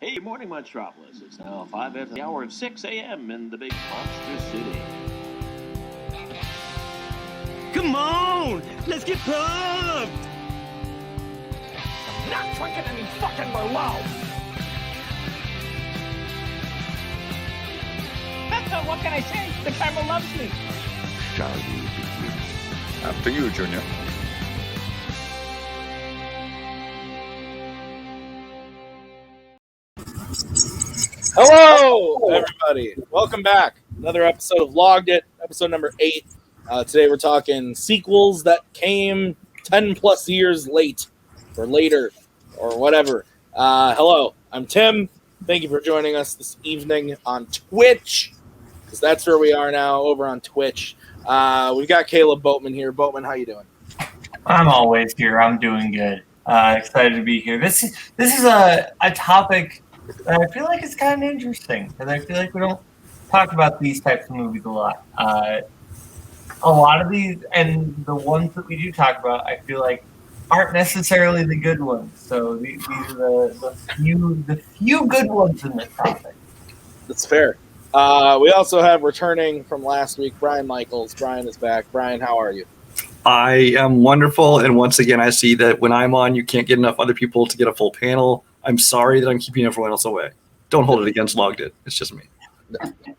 Hey, morning, Metropolis. It's now 5 after the hour of 6 a.m. in the big monster city. Come on! Let's get pumped! Not drinking any fucking Merlot! What can I say? The camera loves me. Shall we begin? After you, Junior. Hello, everybody. Welcome back. Another episode of Logged It, episode number 8. Today we're talking sequels that came 10 plus years late or later or whatever. Hello, I'm Tim. Thank you for joining us this evening on Twitch, because that's where we are now, over on Twitch. We've got Kaleb Boatman here. Boatman, how you doing? I'm always here. I'm doing good. Excited to be here. This is a topic that I feel like is kind of interesting, because I feel like we don't talk about these types of movies a lot. A lot of these, and the ones that we do talk about, I feel like aren't necessarily the good ones. So these are the few good ones in this topic. That's fair. We also have returning from last week, Brian Michaels. Brian is back. Brian, how are you? I am wonderful, and once again, I see that when I'm on, you can't get enough other people to get a full panel. I'm sorry that I'm keeping everyone else away. Don't hold it against Logged It. It's just me.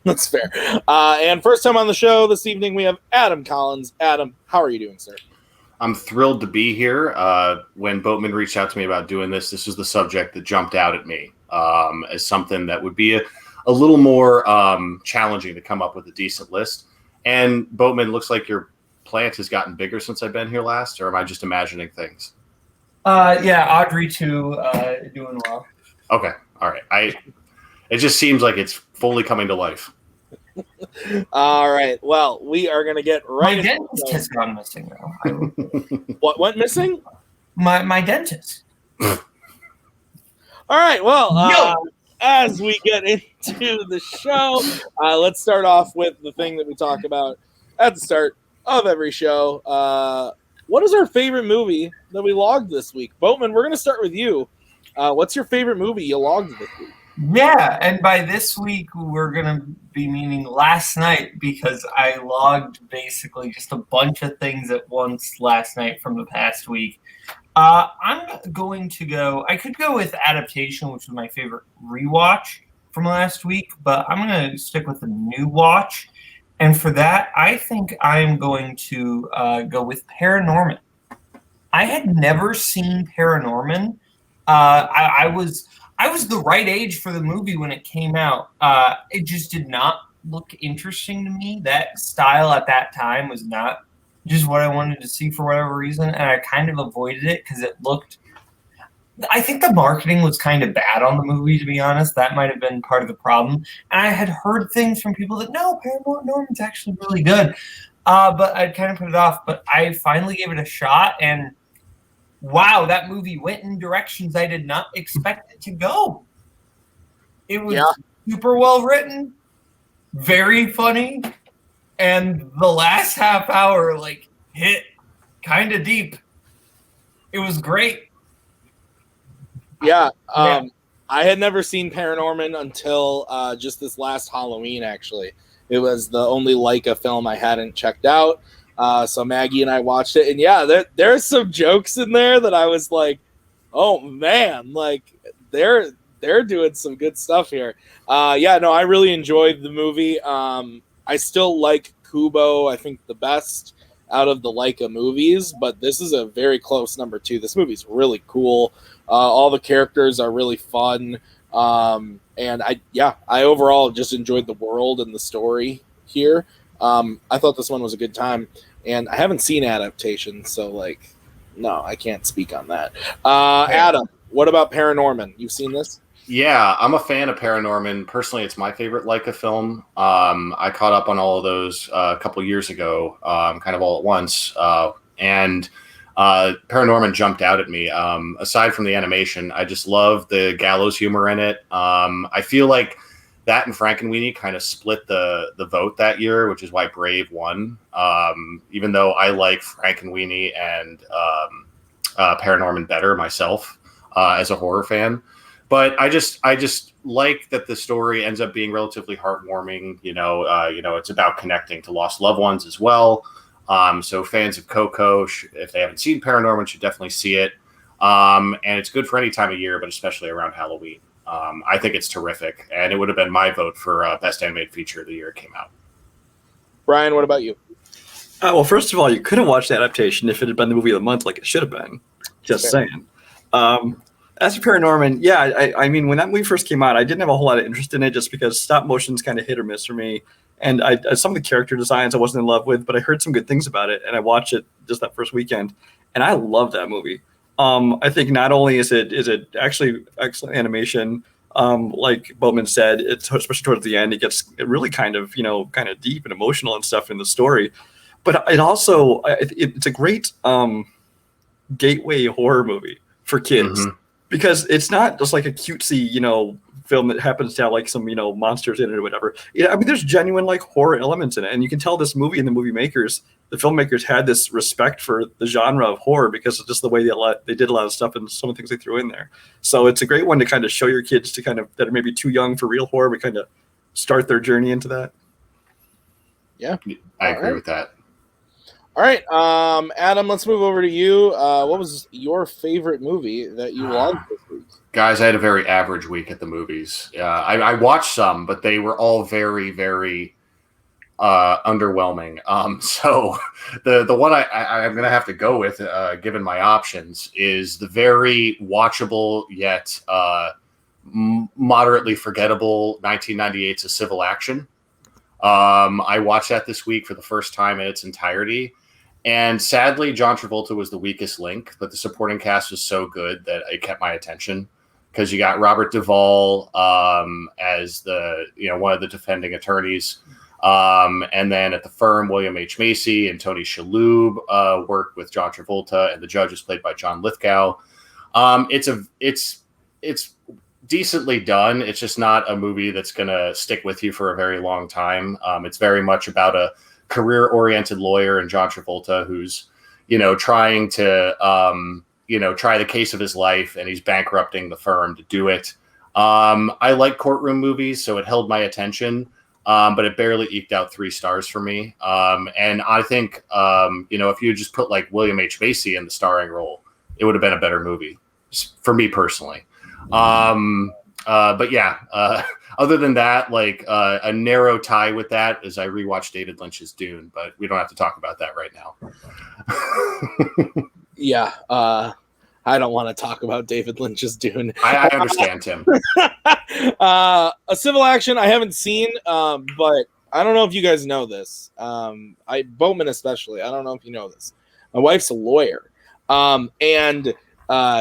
That's fair. And first time on the show this evening, we have Adam Collins. Adam, how are you doing, sir? I'm thrilled to be here. When Boatman reached out to me about doing this was the subject that jumped out at me as something that would be a little more challenging to come up with a decent list. And Boatman, looks like your plant has gotten bigger since I've been here last, or am I just imagining things? Yeah, Audrey too, doing well. Okay, all right. It just seems like it's fully coming to life. All right. Well, we are going to get right. My dentist has gone missing now. What went missing? My dentist. All right. Well, as we get into the show, let's start off with the thing that we talk about at the start of every show. What is our favorite movie that we logged this week? Boatman, we're going to start with you. What's your favorite movie you logged this week? Yeah, and by this week, we're going to be meaning last night, because I logged basically just a bunch of things at once last night from the past week. I'm going to go, I could go with Adaptation, which was my favorite rewatch from last week, but I'm going to stick with the new watch. And for that, I think I'm going to go with Paranorman. I had never seen Paranorman. I was the right age for the movie when it came out. It just did not look interesting to me. That style at that time was not just what I wanted to see for whatever reason, and I kind of avoided it because it looked... I think the marketing was kind of bad on the movie, to be honest. That might have been part of the problem. And I had heard things from people that, no, Paranorman's actually really good. But I'd kind of put it off. But I finally gave it a shot, and wow, that movie went in directions I did not expect it to go. It was super well written, very funny, and the last half hour hit kind of deep. It was great. Yeah, I had never seen Paranorman until just this last Halloween, actually. It was the only Leica film I hadn't checked out. So Maggie and I watched it. And yeah, there's some jokes in there that I was like, oh, man, they're doing some good stuff here. I really enjoyed the movie. I still like Kubo, I think, the best out of the Leica movies, but this is a very close number 2. This movie's really cool. All the characters are really fun. And I overall just enjoyed the world and the story here. I thought this one was a good time, and I haven't seen Adaptation, so no, I can't speak on that. Adam, what about Paranorman? You've seen this? Yeah, I'm a fan of Paranorman. Personally, it's my favorite Leica film. I caught up on all of those a couple years ago, kind of all at once. And Paranorman jumped out at me. Aside from the animation, I just love the gallows humor in it. I feel like that and Frankenweenie kind of split the vote that year, which is why Brave won. Even though I like Frankenweenie and Paranorman better myself as a horror fan. But I just like that the story ends up being relatively heartwarming. It's about connecting to lost loved ones as well. So fans of Coco, if they haven't seen Paranorman, should definitely see it. And it's good for any time of year, but especially around Halloween. I think it's terrific, and it would have been my vote for Best Animated Feature of the year it came out. Brian, what about you? Well, first of all, you couldn't watch the adaptation if it had been the movie of the month like it should have been. Just saying. As for Paranorman, yeah, I mean, when that movie first came out, I didn't have a whole lot of interest in it just because stop motion's kind of hit or miss for me. And some of the character designs I wasn't in love with, but I heard some good things about it, and I watched it just that first weekend, and I love that movie. I think not only is it actually excellent animation, like Boatman said, it's especially towards the end, it gets really kind of deep and emotional and stuff in the story, but it also it's a great gateway horror movie for kids because it's not just like a cutesy film that happens to have like some monsters in it or whatever. I mean, there's genuine like horror elements in it, and you can tell this movie and the filmmakers had this respect for the genre of horror because of just the way they did a lot of stuff and some of the things they threw in there. So it's a great one to kind of show your kids that are maybe too young for real horror, but kind of start their journey into that. Yeah, I agree with that. All right, Adam, let's move over to you. What was your favorite movie that you loved this week? Guys, I had a very average week at the movies. I watched some, but they were all very, very underwhelming. So the one I'm going to have to go with, given my options, is the very watchable yet moderately forgettable 1998's A Civil Action. I watched that this week for the first time in its entirety. And sadly, John Travolta was the weakest link, but the supporting cast was so good that it kept my attention. Because you got Robert Duvall as one of the defending attorneys. And then at the firm, William H. Macy and Tony Shalhoub worked with John Travolta, and the judge is played by John Lithgow. It's decently done. It's just not a movie that's going to stick with you for a very long time. It's very much about a career-oriented lawyer and John Travolta who's, trying to, try the case of his life, and he's bankrupting the firm to do it. I like courtroom movies, so it held my attention. But it barely eked out 3 stars for me. And I think, if you just put like William H. Macy in the starring role, it would have been a better movie for me personally. But yeah, other than that, like a narrow tie with that is I rewatched David Lynch's Dune, but we don't have to talk about that right now. Yeah. I don't want to talk about David Lynch's Dune. I understand, Tim. A Civil Action I haven't seen, but I don't know if you guys know this. Boatman especially. I don't know if you know this. My wife's a lawyer, and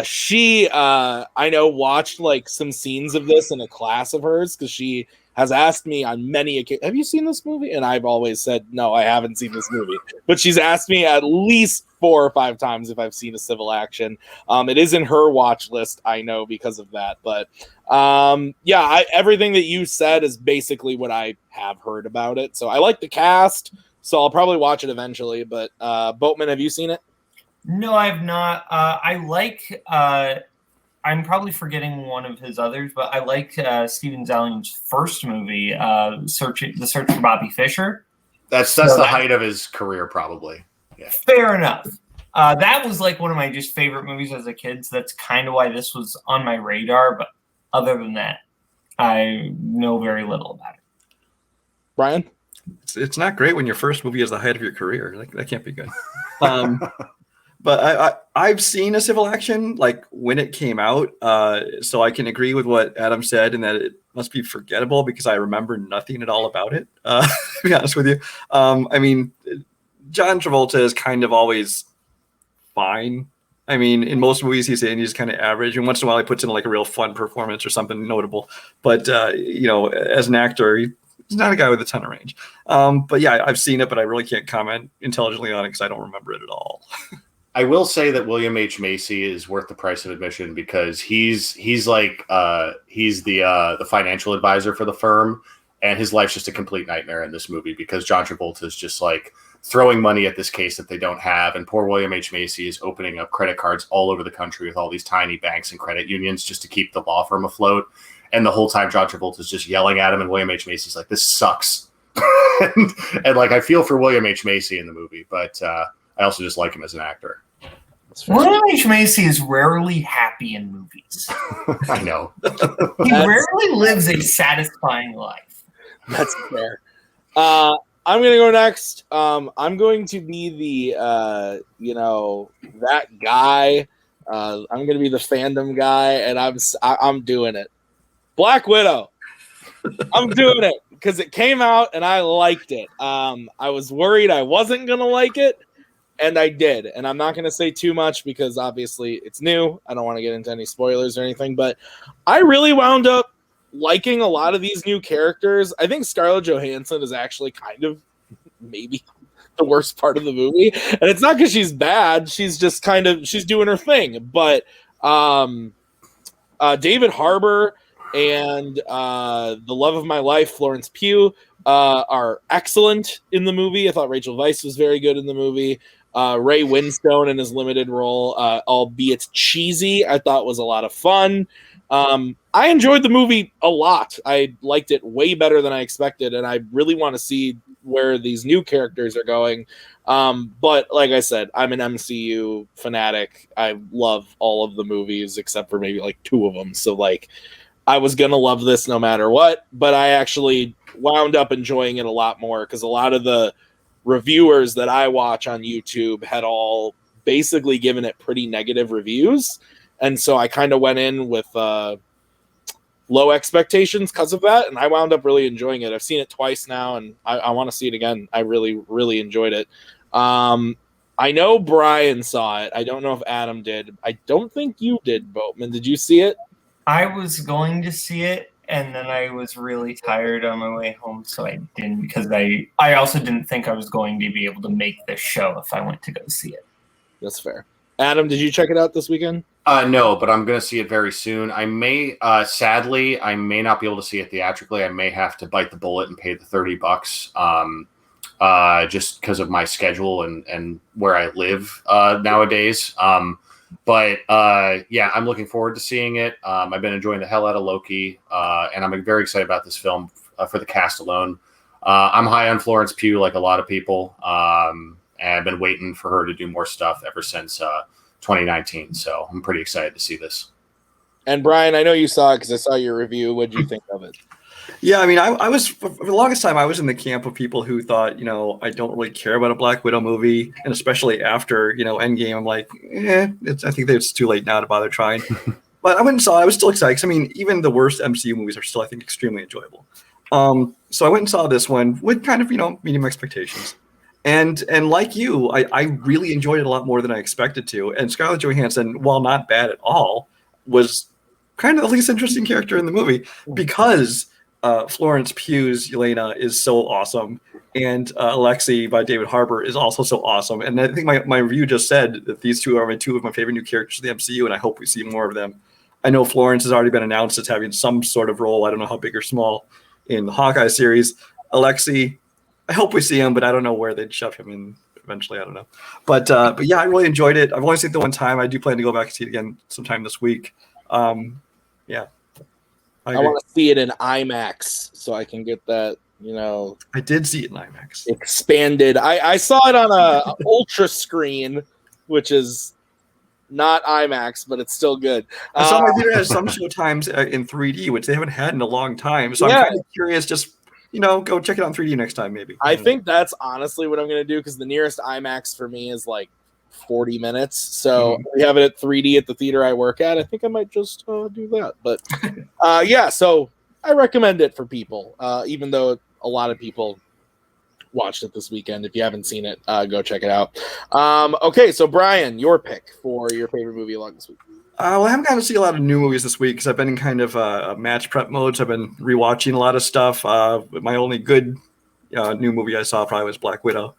she I know watched like some scenes of this in a class of hers because she has asked me on many occasions, have you seen this movie? And I've always said, no, I haven't seen this movie. But she's asked me at least 4 or 5 times if I've seen A Civil Action. It is in her watch list, I know, because of that. But everything that you said is basically what I have heard about it. So I like the cast, so I'll probably watch it eventually. But Boatman, have you seen it? No, I've not. I'm probably forgetting one of his others, but I like Steven Zalian's first movie, The Search for Bobby Fischer. That's the height of his career, probably. Yeah. Fair enough. That was like one of my just favorite movies as a kid. So that's kind of why this was on my radar. But other than that, I know very little about it. Brian? It's not great when your first movie is the height of your career. Like, that can't be good. But I've seen A Civil Action like when it came out, so I can agree with what Adam said, and that it must be forgettable because I remember nothing at all about it. To be honest with you, I mean, John Travolta is kind of always fine. I mean, in most movies he's kind of average, and once in a while he puts in like a real fun performance or something notable. But as an actor, he's not a guy with a ton of range. But yeah, I've seen it, but I really can't comment intelligently on it because I don't remember it at all. I will say that William H. Macy is worth the price of admission because he's the financial advisor for the firm, and his life's just a complete nightmare in this movie because John Travolta is just like throwing money at this case that they don't have. And poor William H. Macy is opening up credit cards all over the country with all these tiny banks and credit unions just to keep the law firm afloat. And the whole time John Travolta is just yelling at him, and William H. Macy's like, this sucks. and like, I feel for William H. Macy in the movie, but I also just like him as an actor. William H. Macy is rarely happy in movies. I know. He rarely lives a satisfying life. That's fair. I'm going to go next. I'm going to be the, that guy. I'm going to be the fandom guy, and I'm doing it. Black Widow. I'm doing it because it came out and I liked it. I was worried I wasn't going to like it, and I did. And I'm not going to say too much because obviously it's new. I don't want to get into any spoilers or anything, but I really wound up liking a lot of these new characters. I think Scarlett Johansson is actually kind of maybe the worst part of the movie. And it's not because she's bad. She's just she's doing her thing. But David Harbour and the love of my life, Florence Pugh, are excellent in the movie. I thought Rachel Weisz was very good in the movie. Ray Winstone in his limited role, albeit cheesy, I thought was a lot of fun. I enjoyed the movie a lot. I liked it way better than I expected, and I really want to see where these new characters are going. But like I said, I'm an MCU fanatic. I love all of the movies except for maybe like 2 of them. So like, I was going to love this no matter what, but I actually wound up enjoying it a lot more because a lot of the reviewers that I watch on YouTube had all basically given it pretty negative reviews. And so I kind of went in with low expectations because of that, and I wound up really enjoying it. I've seen it twice now, and I want to see it again. I really, really enjoyed it. I know Brian saw it. I don't know if Adam did. I don't think you did, Boatman. Did you see it? I was going to see it, and then I was really tired on my way home, so I didn't, because I also didn't think I was going to be able to make this show if I went to go see it. That's fair. Adam, did you check it out this weekend? No, but I'm going to see it very soon. I may, sadly, I may not be able to see it theatrically. I may have to bite the bullet and pay the $30, just because of my schedule and where I live nowadays. But yeah, I'm looking forward to seeing it. I've been enjoying the hell out of Loki, and I'm very excited about this film for the cast alone. I'm high on Florence Pugh, like a lot of people, and I've been waiting for her to do more stuff ever since 2019. So I'm pretty excited to see this. And Brian, I know you saw it because I saw your review. What did you think of it? Yeah, I mean, I was for the longest time I was in the camp of people who thought, I don't really care about a Black Widow movie, and especially after Endgame, I'm like, I think that it's too late now to bother trying. But I went and saw it. I was still excited. 'Cause, I mean, even the worst MCU movies are still, I think, extremely enjoyable. So I went and saw this one with kind of medium expectations, and like you, I really enjoyed it a lot more than I expected to. And Scarlett Johansson, while not bad at all, was kind of the least interesting character in the movie because Florence Pugh's Yelena is so awesome, and Alexei by David Harbour is also so awesome. And I think my review just said that these two are 2 of my favorite new characters in the MCU, and I hope we see more of them. I know Florence has already been announced as having some sort of role. I don't know how big or small in the Hawkeye series. Alexei, I hope we see him, but I don't know where they'd shove him in eventually. I don't know. But yeah, I really enjoyed it. I've only seen it the one time. I do plan to go back and see it again sometime this week. Yeah. I want to see it in IMAX so I can get that, I did see it in IMAX. Expanded. I saw it on a ultra screen, which is not IMAX, but it's still good. I saw my theater has some showtimes in 3D, which they haven't had in a long time. So I'm kind of curious, just, go check it out in 3D next time, maybe. I think that's honestly what I'm going to do, because the nearest IMAX for me is like 40 minutes. So we have it at 3D at the theater I work at. I think I might just do that. But yeah, so I recommend it for people, even though a lot of people watched it this weekend. If you haven't seen it, go check it out. Okay, so Brian, your pick for your favorite movie along this week. Well, I haven't gotten to see a lot of new movies this week because I've been in kind of a match prep mode. So I've been rewatching a lot of stuff. My only good new movie I saw probably was Black Widow.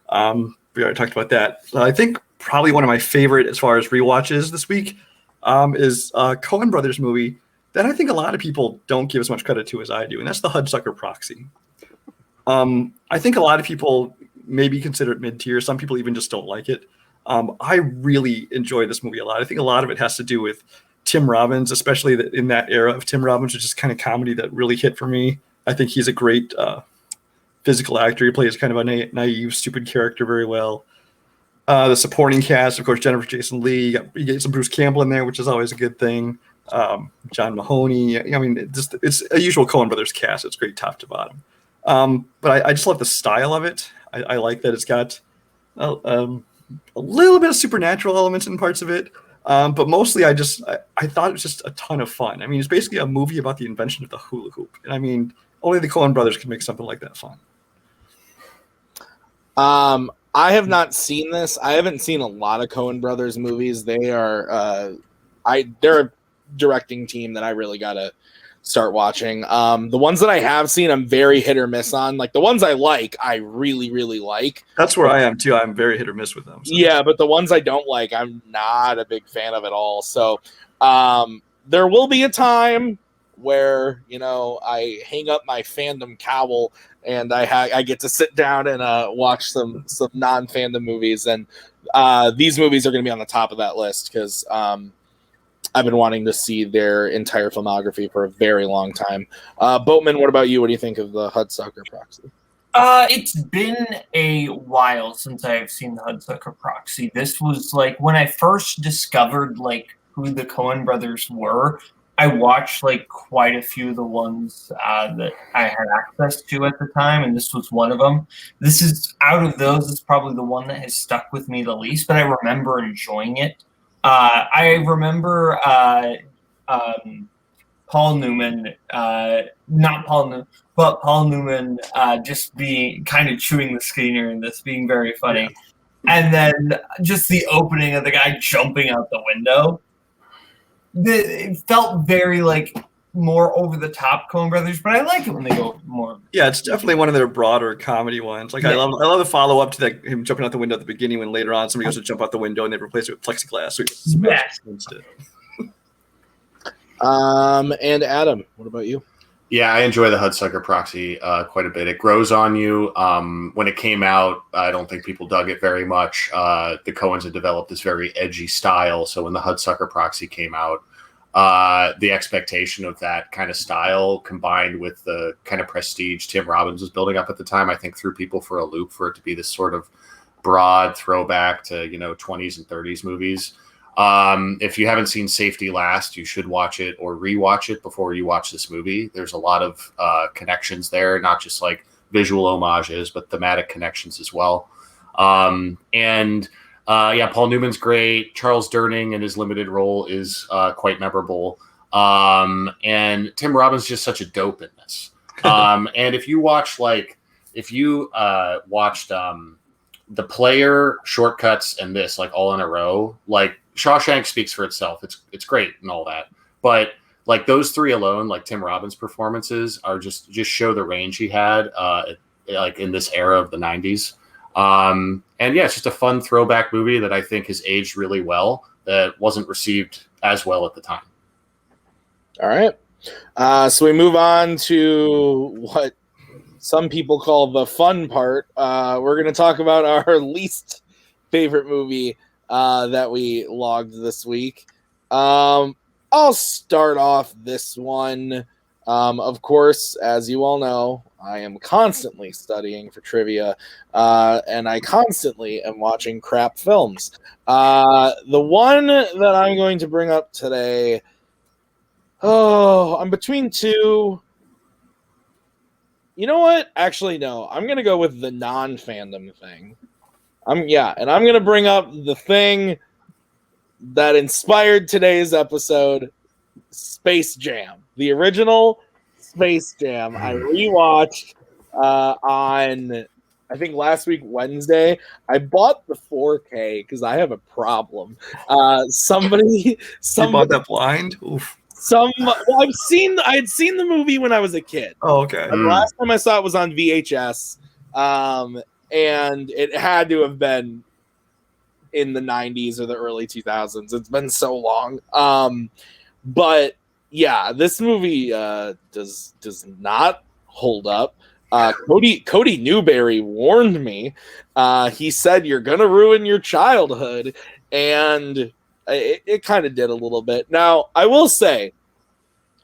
We already talked about that. I think probably one of my favorite as far as rewatches this week is a Coen Brothers movie that I think a lot of people don't give as much credit to as I do, and that's The Hudsucker Proxy. I think a lot of people maybe consider it mid-tier. Some people even just don't like it. I really enjoy this movie a lot. I think a lot of it has to do with Tim Robbins, especially in that era of Tim Robbins, which is kind of comedy that really hit for me. I think he's a great physical actor. He plays kind of a naive, stupid character very well. The supporting cast, of course, Jennifer Jason Leigh. You get some Bruce Campbell in there, which is always a good thing. John Mahoney. I mean, it's a usual Coen Brothers cast. It's great top to bottom. But I just love the style of it. I like that it's got a little bit of supernatural elements in parts of it. But mostly I thought it was just a ton of fun. I mean, it's basically a movie about the invention of the hula hoop. And I mean, only the Coen Brothers can make something like that fun. I have not seen this. I haven't seen a lot of Coen Brothers movies. They are they're a directing team that I really gotta start watching. The ones that I have seen, I'm very hit or miss on. Like the ones I like, I really, really like. That's where I am too. I'm very hit or miss with them. So. Yeah, but the ones I don't like, I'm not a big fan of at all. So there will be a time where, you know, I hang up my fandom cowl and I get to sit down and watch some non-fandom movies. And these movies are going to be on the top of that list because I've been wanting to see their entire filmography for a very long time. Boatman, what about you? What do you think of the Hudsucker Proxy? It's been a while since I've seen the Hudsucker Proxy. This was like when I first discovered like who the Coen brothers were. I watched like quite a few of the ones that I had access to at the time, and this was one of them. This is out of those, it's probably the one that has stuck with me the least, but I remember enjoying it. I remember Paul Newman, not Paul Newman, but Paul Newman just being kind of chewing the screener in this, being very funny. Yeah. And then just the opening of the guy jumping out the window. It felt very like more over the top Coen Brothers, but I like it when they go more. Yeah, it's definitely one of their broader comedy ones. Like I love the follow up to that him jumping out the window at the beginning when later on somebody goes to jump out the window and they replace it with plexiglass. So yes. And Adam, what about you? Yeah, I enjoy the Hudsucker Proxy quite a bit. It grows on you. When it came out, I don't think people dug it very much. The Coens had developed this very edgy style. So when the Hudsucker Proxy came out, the expectation of that kind of style combined with the kind of prestige Tim Robbins was building up at the time, I think threw people for a loop for it to be this sort of broad throwback to, 20s and 30s movies. If you haven't seen Safety Last, you should watch it or rewatch it before you watch this movie. There's a lot of connections there, not just like visual homages, but thematic connections as well. Paul Newman's great. Charles Durning in his limited role is quite memorable. And Tim Robbins is just such a dope in this. And if you watch watched The Player, Shortcuts, and this like all in a row, like Shawshank speaks for itself. It's great and all that, but like those three alone, like Tim Robbins' performances are just show the range he had, like in this era of the '90s. It's just a fun throwback movie that I think has aged really well. That wasn't received as well at the time. All right, so we move on to what some people call the fun part. We're going to talk about our least favorite movie that we logged this week. I'll start off this one. Of course, as you all know, I am constantly studying for trivia, and I constantly am watching crap films. The one that I'm going to bring up today, I'm between two. You know what? Actually, no. I'm going to go with the non-fandom thing. I'm going to bring up the thing that inspired today's episode, Space Jam. The original Space Jam. I rewatched on, I think last week, Wednesday. I bought the 4K because I have a problem. Somebody you bought that blind? Oof. I had seen the movie when I was a kid. Oh, okay. The last time I saw it was on VHS, and it had to have been in the 90s or the early 2000s. It's been so long. But yeah, this movie does not hold up. Cody Newberry warned me. He said, you're going to ruin your childhood. And it kind of did a little bit. Now, I will say,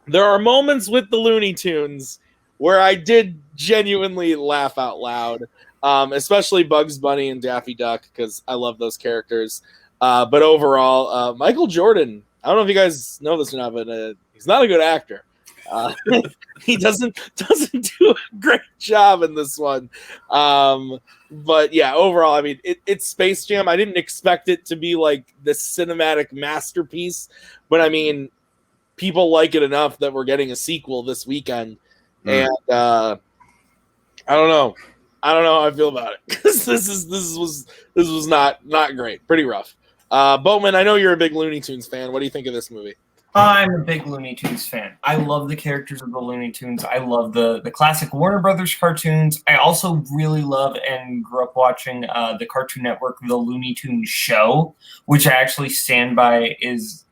there are moments with the Looney Tunes where I did genuinely laugh out loud, especially Bugs Bunny and Daffy Duck, because I love those characters. But overall, Michael Jordan, I don't know if you guys know this or not, but he's not a good actor. He doesn't do a great job in this one. But yeah, overall, I mean, it's Space Jam. I didn't expect it to be like this cinematic masterpiece, but I mean, people like it enough that we're getting a sequel this weekend. And I don't know how I feel about it, because this was not great, pretty rough. Boatman, I know you're a big Looney Tunes fan. What do you think of this movie? I'm a big Looney Tunes fan. I love the characters of the Looney Tunes. I love the classic Warner Brothers cartoons. I also really love and grew up watching the Cartoon Network, the Looney Tunes show, which I actually stand by is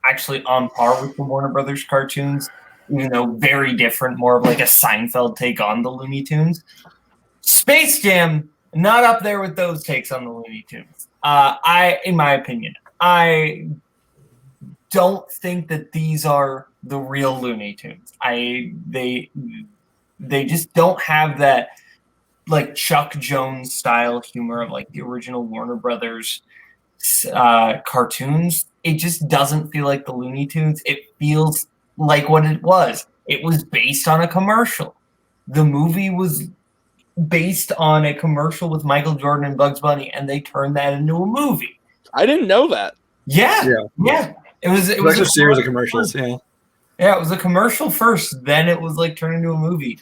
actually on par with the Warner Brothers cartoons, even though very different, more of like a Seinfeld take on the Looney Tunes. Space Jam, not up there with those takes on the Looney Tunes. In my opinion, I don't think that these are the real Looney Tunes. They just don't have that like Chuck Jones style humor of like the original Warner Brothers cartoons. It just doesn't feel like the Looney Tunes. It feels like what it was. It was based on a commercial. The movie was based on a commercial with Michael Jordan and Bugs Bunny, and they turned that into a movie. I didn't know that. Yeah. It was a series of commercials. Yeah, it was a commercial first, then it was like turned into a movie,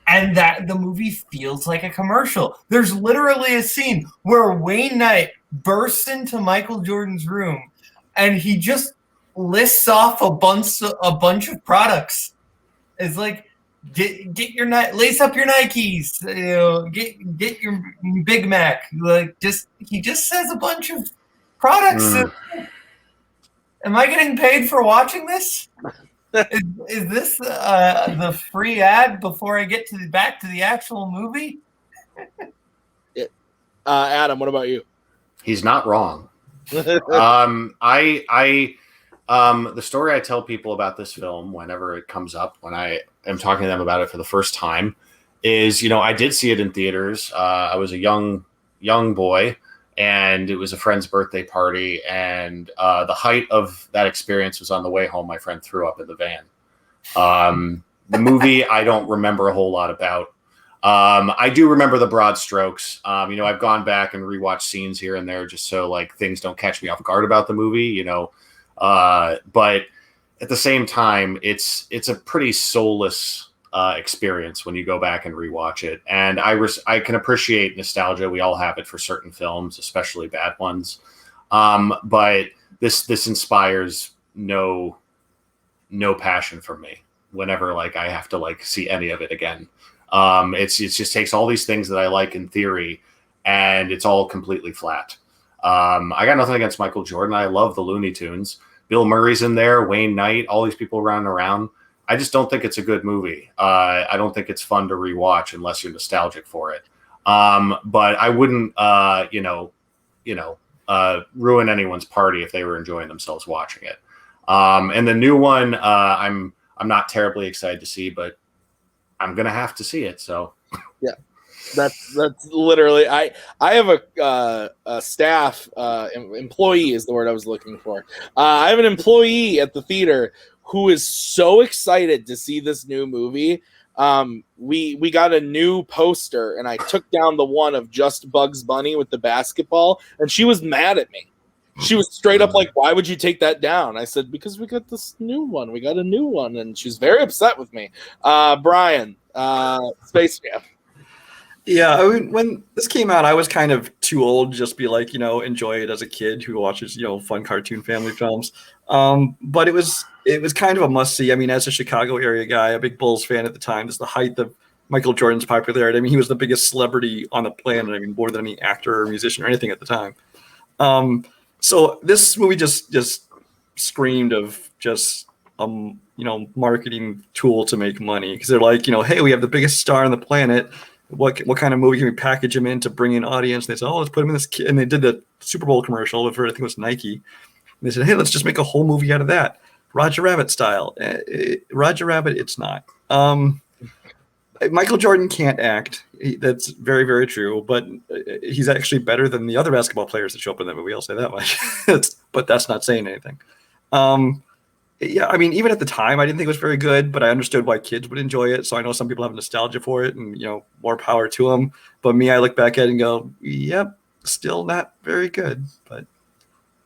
and that the movie feels like a commercial. There's literally a scene where Wayne Knight bursts into Michael Jordan's room, and he just lists off a bunch of products. It's like, get your lace up your Nikes, get your Big Mac. Like, he just says a bunch of products. Am I getting paid for watching this? Is this the free ad before I get back to the actual movie? Adam, what about you? He's not wrong. The story I tell people about this film whenever it comes up, when I am talking to them about it for the first time, is, I did see it in theaters. I was a young boy, and it was a friend's birthday party. And the height of that experience was on the way home. My friend threw up in the van. The movie, I don't remember a whole lot about. I do remember the broad strokes. I've gone back and rewatched scenes here and there just so like things don't catch me off guard about the movie, but at the same time, it's a pretty soulless experience when you go back and rewatch it. And I can appreciate nostalgia. We all have it for certain films, especially bad ones. But this inspires no passion from me whenever like I have to like see any of it again. It just takes all these things that I like in theory, and it's all completely flat. I got nothing against Michael Jordan. I love the Looney Tunes. Bill Murray's in there, Wayne Knight, all these people running around. I just don't think it's a good movie. I don't think it's fun to rewatch unless you're nostalgic for it. But I wouldn't, ruin anyone's party if they were enjoying themselves watching it. And the new one, I'm not terribly excited to see, but I'm gonna have to see it. So yeah, that's literally. I have a staff employee is the word I was looking for. I have an employee at the theater who is so excited to see this new movie. We got a new poster, and I took down the one of just Bugs Bunny with the basketball, and she was mad at me. She was straight up like, "Why would you take that down?" I said, "Because we got this new one. We got a new one," and she's very upset with me. Brian, Space Jam. Yeah, I mean, when this came out, I was kind of too old to just be like, enjoy it as a kid who watches, fun cartoon family films. But it was kind of a must see. I mean, as a Chicago area guy, a big Bulls fan at the time, just the height of Michael Jordan's popularity. I mean, he was the biggest celebrity on the planet. I mean, more than any actor or musician or anything at the time. So this movie just screamed of just marketing tool to make money, because they're like, hey, we have the biggest star on the planet. What kind of movie can we package him in to bring in audience? And they said, let's put him in this. And they did the Super Bowl commercial for, I think it was Nike. And they said, hey, let's just make a whole movie out of that, Roger Rabbit style. Roger Rabbit, it's not. Michael Jordan can't act. That's very, very true. But he's actually better than the other basketball players that show up in that movie. I'll say that much. But that's not saying anything. Yeah, I mean, even at the time, I didn't think it was very good, but I understood why kids would enjoy it. So I know some people have nostalgia for it, and more power to them. But me, I look back at it and go, yep, still not very good. But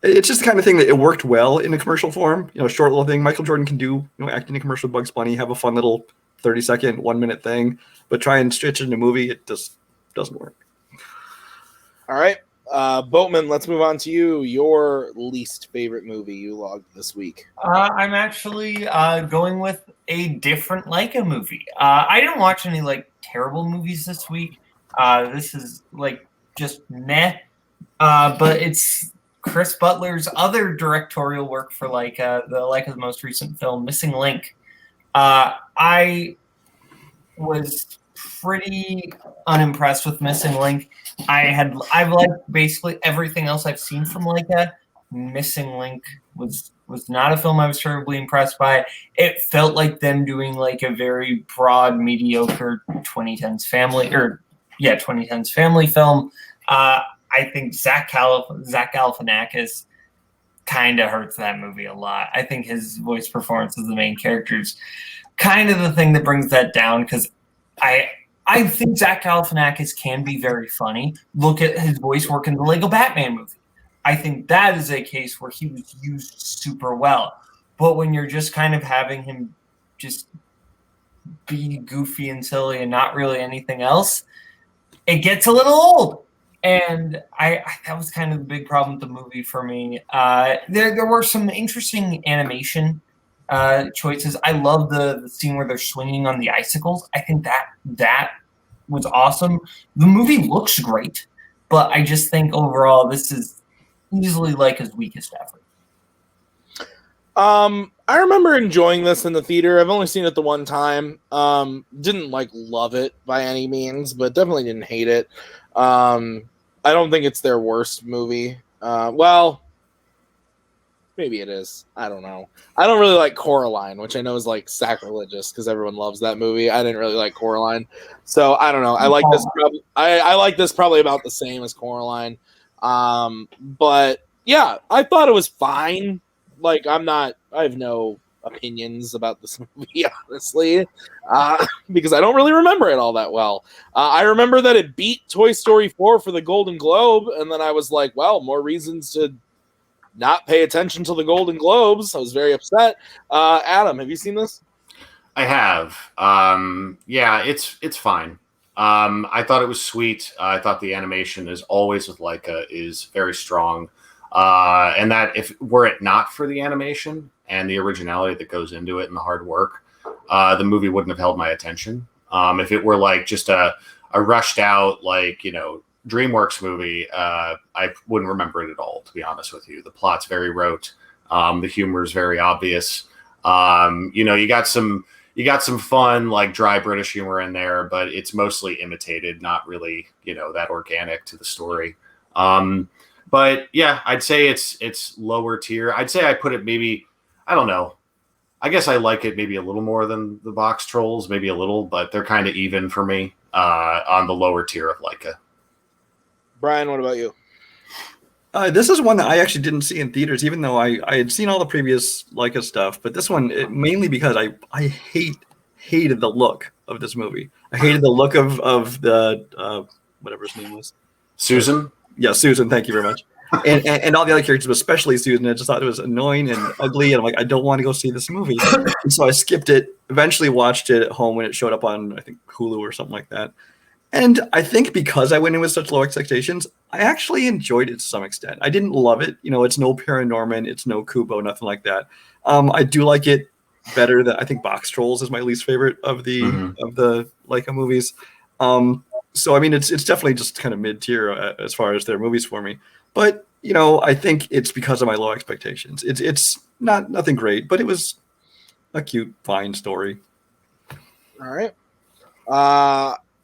it's just the kind of thing that it worked well in a commercial form. Short little thing. Michael Jordan can do, act in a commercial with Bugs Bunny, have a fun little 30-second, 1-minute thing. But try and stretch it in a movie, it just doesn't work. All right. Boatman, let's move on to you. Your least favorite movie you logged this week. I'm actually going with a different Leica movie. I didn't watch any terrible movies this week. This is just meh. But it's Chris Butler's other directorial work for Leica's most recent film, Missing Link. I was pretty unimpressed with Missing Link. I've liked basically everything else I've seen from Leica. Missing Link was not a film I was terribly impressed by. It felt like them doing a very broad, mediocre 2010s family film. I think Zach Galifianakis kind of hurts that movie a lot. I think his voice performance as the main character is kind of the thing that brings that down, because I think Zach Galifianakis can be very funny. Look at his voice work in the Lego Batman movie. I think that is a case where he was used super well. But when you're just kind of having him just be goofy and silly and not really anything else, it gets a little old. And that was kind of the big problem with the movie for me. There were some interesting animation choices. I love the scene where they're swinging on the icicles. I think that was awesome. The movie looks great, but I just think overall this is easily his weakest effort. I remember enjoying this in the theater. I've only seen it the one time. Didn't love it by any means, but definitely didn't hate it. I don't think it's their worst movie. Well, maybe it is. I don't know. I don't really like Coraline, which I know is sacrilegious because everyone loves that movie. I didn't really like Coraline, so I don't know. I like this. I like this probably about the same as Coraline. But yeah, I thought it was fine. I have no opinions about this movie, honestly, because I don't really remember it all that well. I remember that it beat Toy Story 4 for the Golden Globe, and then I was like, well, more reasons to not pay attention to the Golden Globes. I was very upset. Adam, have you seen this? I have. Yeah, it's fine. I thought it was sweet. I thought the animation, as always with Leica, is very strong. And that were it not for the animation and the originality that goes into it and the hard work, the movie wouldn't have held my attention. If it were just a rushed out, DreamWorks movie, I wouldn't remember it at all, to be honest with you. The plot's very rote. The humor is very obvious. You got some fun, dry British humor in there, but it's mostly imitated, not really, that organic to the story. But yeah, I'd say it's lower tier. I'd say I put it maybe, I don't know. I guess I like it maybe a little more than the Box Trolls, maybe a little, but they're kind of even for me on the lower tier of Leica. Brian, what about you? This is one that I actually didn't see in theaters, even though I had seen all the previous Leica stuff. But this one, mainly because I hated the look of this movie. I hated the look of the whatever his name was. Susan? Yeah, Susan. Thank you very much. And all the other characters, but especially Susan. I just thought it was annoying and ugly. And I'm like, I don't want to go see this movie. And so I skipped it. Eventually watched it at home when it showed up on, I think, Hulu or something like that. And I think because I went in with such low expectations, I actually enjoyed it to some extent. I didn't love it. It's no Paranorman. It's no Kubo, nothing like that. I do like it better than, I think Box Trolls is my least favorite of the Leica movies. So, I mean, it's definitely just kind of mid-tier as far as their movies for me. But, I think it's because of my low expectations. It's nothing great, but it was a cute, fine story. All right.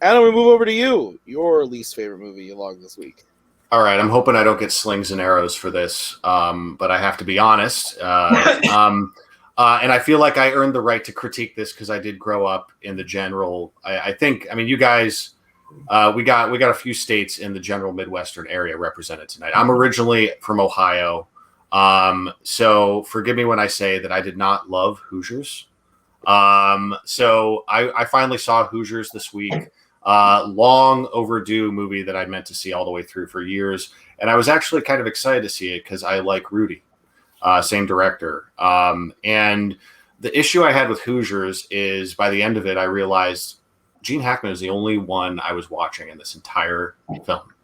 Adam, we move over to you. Your least favorite movie you logged this week. All right, I'm hoping I don't get slings and arrows for this, but I have to be honest. And I feel like I earned the right to critique this because I did grow up in the general. I think, I mean, you guys, we got a few states in the general Midwestern area represented tonight. I'm originally from Ohio, so forgive me when I say that I did not love Hoosiers. So I finally saw Hoosiers this week. Long overdue movie that I meant to see all the way through for years. And I was actually kind of excited to see it because I like Rudy, same director. And the issue I had with Hoosiers is by the end of it, I realized Gene Hackman is the only one I was watching in this entire film.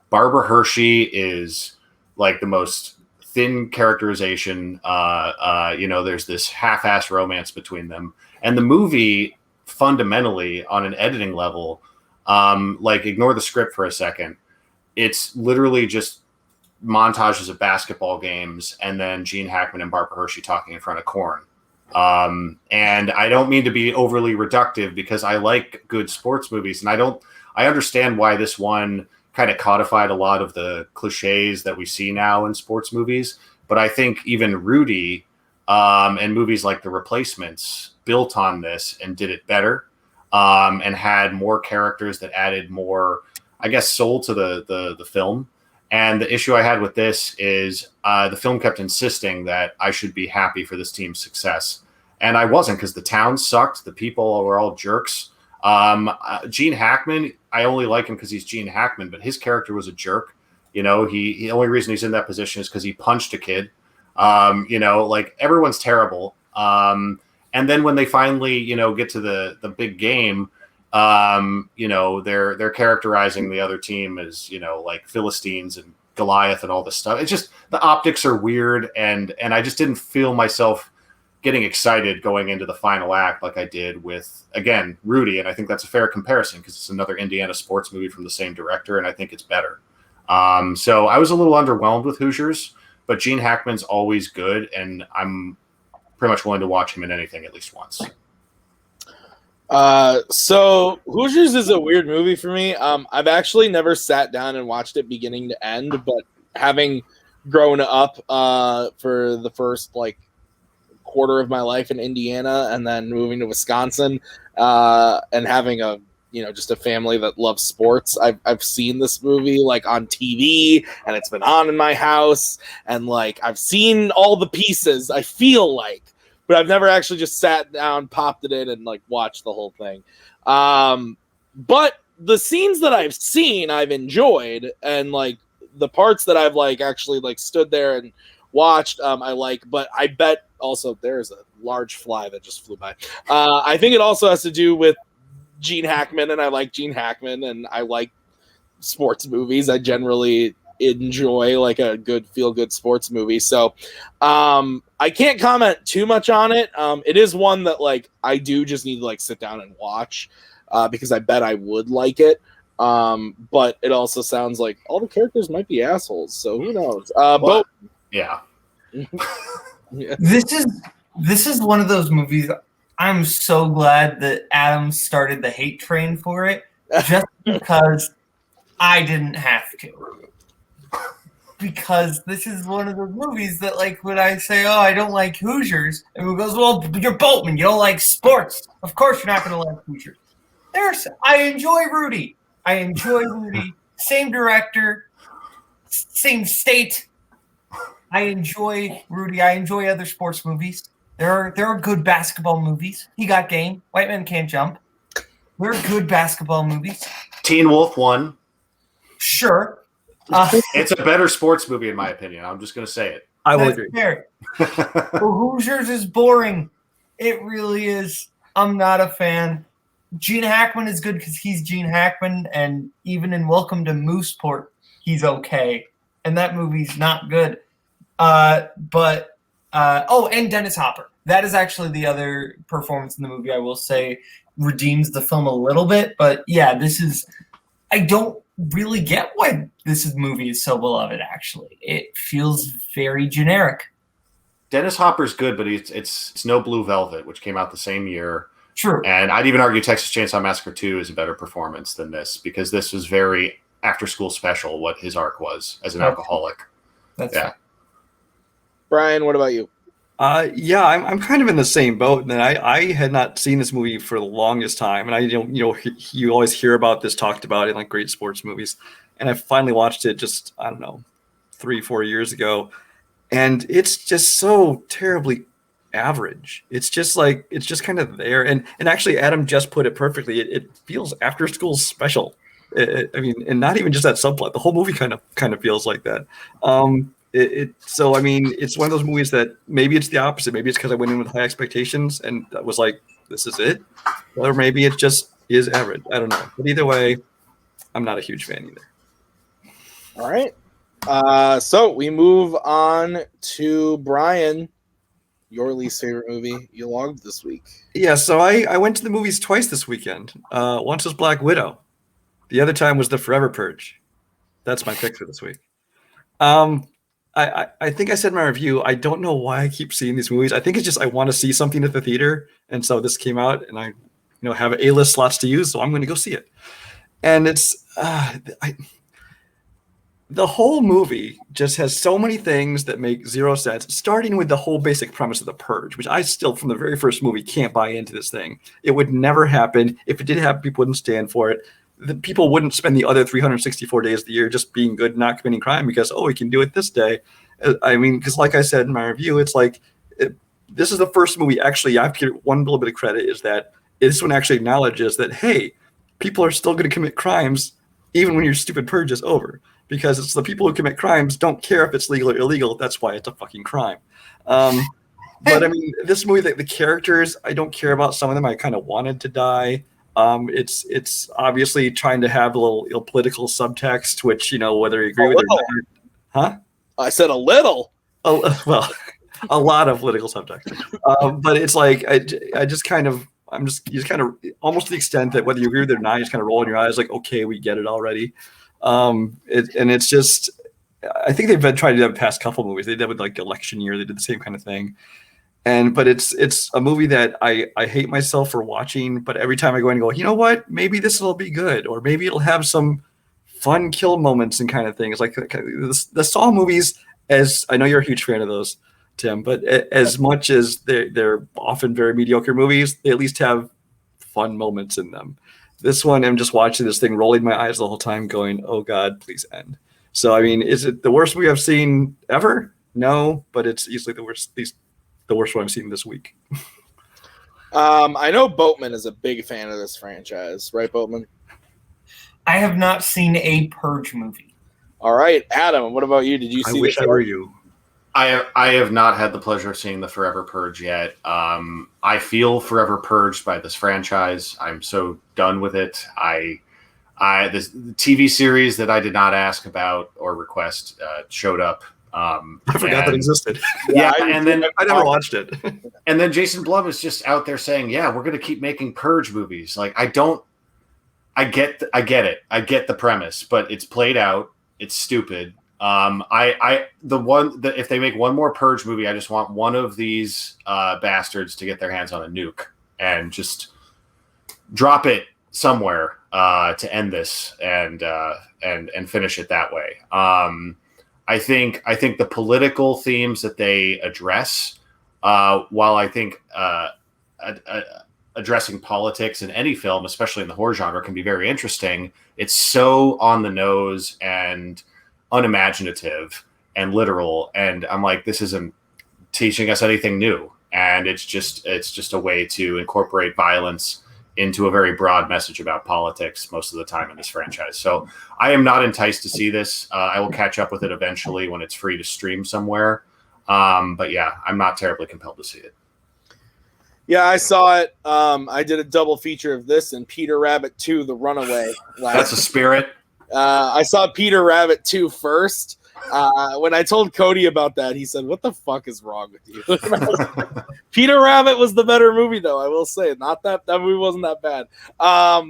Barbara Hershey is like the most thin characterization. There's this half-assed romance between them. And the movie fundamentally on an editing level, ignore the script for a second. It's literally just montages of basketball games and then Gene Hackman and Barbara Hershey talking in front of corn. And I don't mean to be overly reductive because I like good sports movies, and I understand why this one kind of codified a lot of the cliches that we see now in sports movies. But I think even Rudy and movies like The Replacements built on this and did it better, and had more characters that added more, I guess, soul to the film. And the issue I had with this is the film kept insisting that I should be happy for this team's success. And I wasn't, because the town sucked. The people were all jerks. Gene Hackman, I only like him because he's Gene Hackman, but his character was a jerk. The only reason he's in that position is because he punched a kid. Everyone's terrible. And then when they finally, get to the big game, they're characterizing the other team as, like Philistines and Goliath and all this stuff. It's just the optics are weird, and I just didn't feel myself getting excited going into the final act like I did with, again, Rudy. And I think that's a fair comparison because it's another Indiana sports movie from the same director, and I think it's better. So I was a little underwhelmed with Hoosiers, but Gene Hackman's always good, and I'm pretty much willing to watch him in anything at least once. So Hoosiers is a weird movie for me. I've actually never sat down and watched it beginning to end, but having grown up for the first quarter of my life in Indiana and then moving to Wisconsin, and having just a family that loves sports, I've seen this movie on TV, and it's been on in my house, and I've seen all the pieces, I feel like, but I've never actually just sat down, popped it in, and watched the whole thing. But the scenes that I've seen, I've enjoyed, and the parts that I've actually stood there and watched, I like. But I bet also there's a large fly that just flew by. I think it also has to do with Gene Hackman, and I like Gene Hackman, and I like sports movies. I generally enjoy a good feel-good sports movie. So I can't comment too much on it. It is one that I do just need to sit down and watch because I bet I would like it. But it also sounds like all the characters might be assholes, so who knows? But yeah. Yeah. This is one of those movies. I'm so glad that Adam started the hate train for it, just because I didn't have to. Because this is one of those movies that, when I say, oh, I don't like Hoosiers, everyone goes, well, you're Boatman, you don't like sports. Of course you're not going to like Hoosiers. I enjoy Rudy. Same director, same state. I enjoy Rudy. I enjoy other sports movies. There are good basketball movies. He Got Game. White Men Can't Jump. They're good basketball movies. Teen Wolf 1. Sure. It's a better sports movie, in my opinion. I'm just going to say it. I will agree. Hoosiers is boring. It really is. I'm not a fan. Gene Hackman is good because he's Gene Hackman, and even in Welcome to Mooseport, he's okay. And that movie's not good. And Dennis Hopper. That is actually the other performance in the movie, I will say, redeems the film a little bit. But yeah, I don't really get why this movie is so beloved, actually. It feels very generic. Dennis Hopper's good, but it's no Blue Velvet, which came out the same year. True. And I'd even argue Texas Chainsaw Massacre 2 is a better performance than this, because this was very after school special, what his arc was as an alcoholic. That's yeah. Brian, what about you? Yeah, I'm kind of in the same boat. And I had not seen this movie for the longest time, and you always hear about this talked about in like great sports movies, and I finally watched it just 3-4 years ago, and it's just so terribly average. It's just kind of there, and actually Adam just put it perfectly. It feels after school special. I mean, and not even just that subplot. The whole movie kind of feels like that. So I mean, it's one of those movies that maybe it's the opposite. Maybe it's because I went in with high expectations and I was like, this is it, or maybe it just is average. I don't know. But either way, I'm not a huge fan either. All right. So we move on to Brian. Your least favorite movie you logged this week? Yeah, so I went to the movies twice this weekend. Once was Black Widow. The other time was The Forever Purge. That's my pick for this week. I think I said in my review, I don't know why I keep seeing these movies. I think it's just I want to see something at the theater, and so this came out, and I have A-list slots to use, so I'm going to go see it. And it's the whole movie just has so many things that make zero sense, starting with the whole basic premise of The Purge, which I still, from the very first movie, can't buy into this thing. It would never happen. If it did happen, people wouldn't stand for it. The people wouldn't spend the other 364 days of the year just being good, not committing crime because, we can do it this day. I mean, because like I said in my review, it's like, this is the first movie, actually, I have to give one little bit of credit, is that this one actually acknowledges that, hey, people are still going to commit crimes even when your stupid purge is over. Because it's the people who commit crimes don't care if it's legal or illegal. That's why it's a fucking crime. But I mean, this movie, the characters, I don't care about. Some of them I kind of wanted to die. It's obviously trying to have a little political subtext, which, whether you agree with it or not. Huh? I said a little. Well, a lot of political subtext. But it's like, you just kind of almost to the extent that whether you agree with it or not, you just kind of roll in your eyes like, okay, we get it already. And it's just, I think they've been trying to do that in the past couple movies. They did with like Election Year. They did the same kind of thing. But it's a movie that I hate myself for watching, but every time I go in and go, you know what, maybe this will be good, or maybe it'll have some fun kill moments and kind of things. Like the Saw movies, as I know you're a huge fan of those, Tim, but as much as they're often very mediocre movies, they at least have fun moments in them. This one, I'm just watching this thing, rolling my eyes the whole time, going, oh God, please end. So, I mean, is it the worst movie I've seen ever? No, but it's easily the worst one I've seen this week. I know Boatman is a big fan of this franchise, right, Boatman? I have not seen a Purge movie. All right, Adam, what about you? Did you see? I wish I were you. I have not had the pleasure of seeing The Forever Purge yet. I feel forever purged by this franchise. I'm so done with it. This TV series that I did not ask about or request showed up. I forgot that existed. Yeah, and then I never watched it. And then Jason Blum is just out there saying, "Yeah, we're going to keep making Purge movies." Like, I get it. I get the premise, but it's played out. It's stupid. If they make one more Purge movie, I just want one of these bastards to get their hands on a nuke and just drop it somewhere to end this and finish it that way. I think the political themes that they address, while I think addressing politics in any film, especially in the horror genre, can be very interesting, it's so on the nose and unimaginative and literal, and I'm like, this isn't teaching us anything new, and it's just a way to incorporate violence into a very broad message about politics most of the time in this franchise. So I am not enticed to see this. I will catch up with it eventually when it's free to stream somewhere, but yeah, I'm not terribly compelled to see it. Yeah, I saw it. I did a double feature of this and Peter Rabbit 2: The Runaway. That's a spirit. I saw Peter Rabbit 2 first. When I told Cody about that, he said, "What the fuck is wrong with you?" Peter Rabbit was the better movie, though. I will say, not that movie wasn't that bad.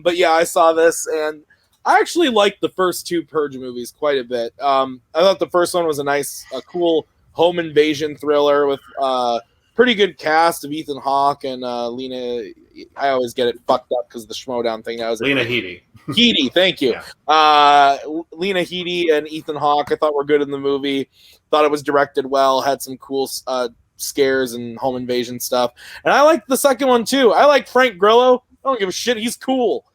But yeah, I saw this, and I actually liked the first two Purge movies quite a bit. I thought the first one was a cool home invasion thriller with pretty good cast of Ethan Hawke and Lena. I always get it fucked up because the Schmodown thing. Lena Headey. Headey, thank you. Yeah. Lena Headey and Ethan Hawke, I thought were good in the movie. Thought it was directed well, had some cool scares and home invasion stuff. And I liked the second one too. I like Frank Grillo. I don't give a shit. He's cool.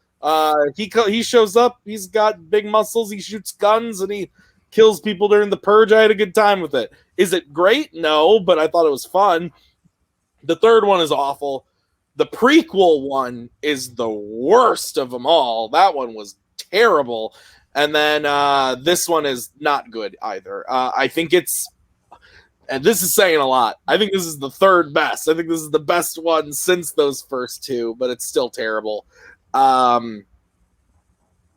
He shows up. He's got big muscles. He shoots guns and he kills people during the Purge. I had a good time with it. Is it great? No, but I thought it was fun. The third one is awful. The prequel one is the worst of them all. That one was terrible. And then this one is not good either. I think it's, and this is saying a lot, I think this is the third best. I think this is the best one since those first two, but it's still terrible.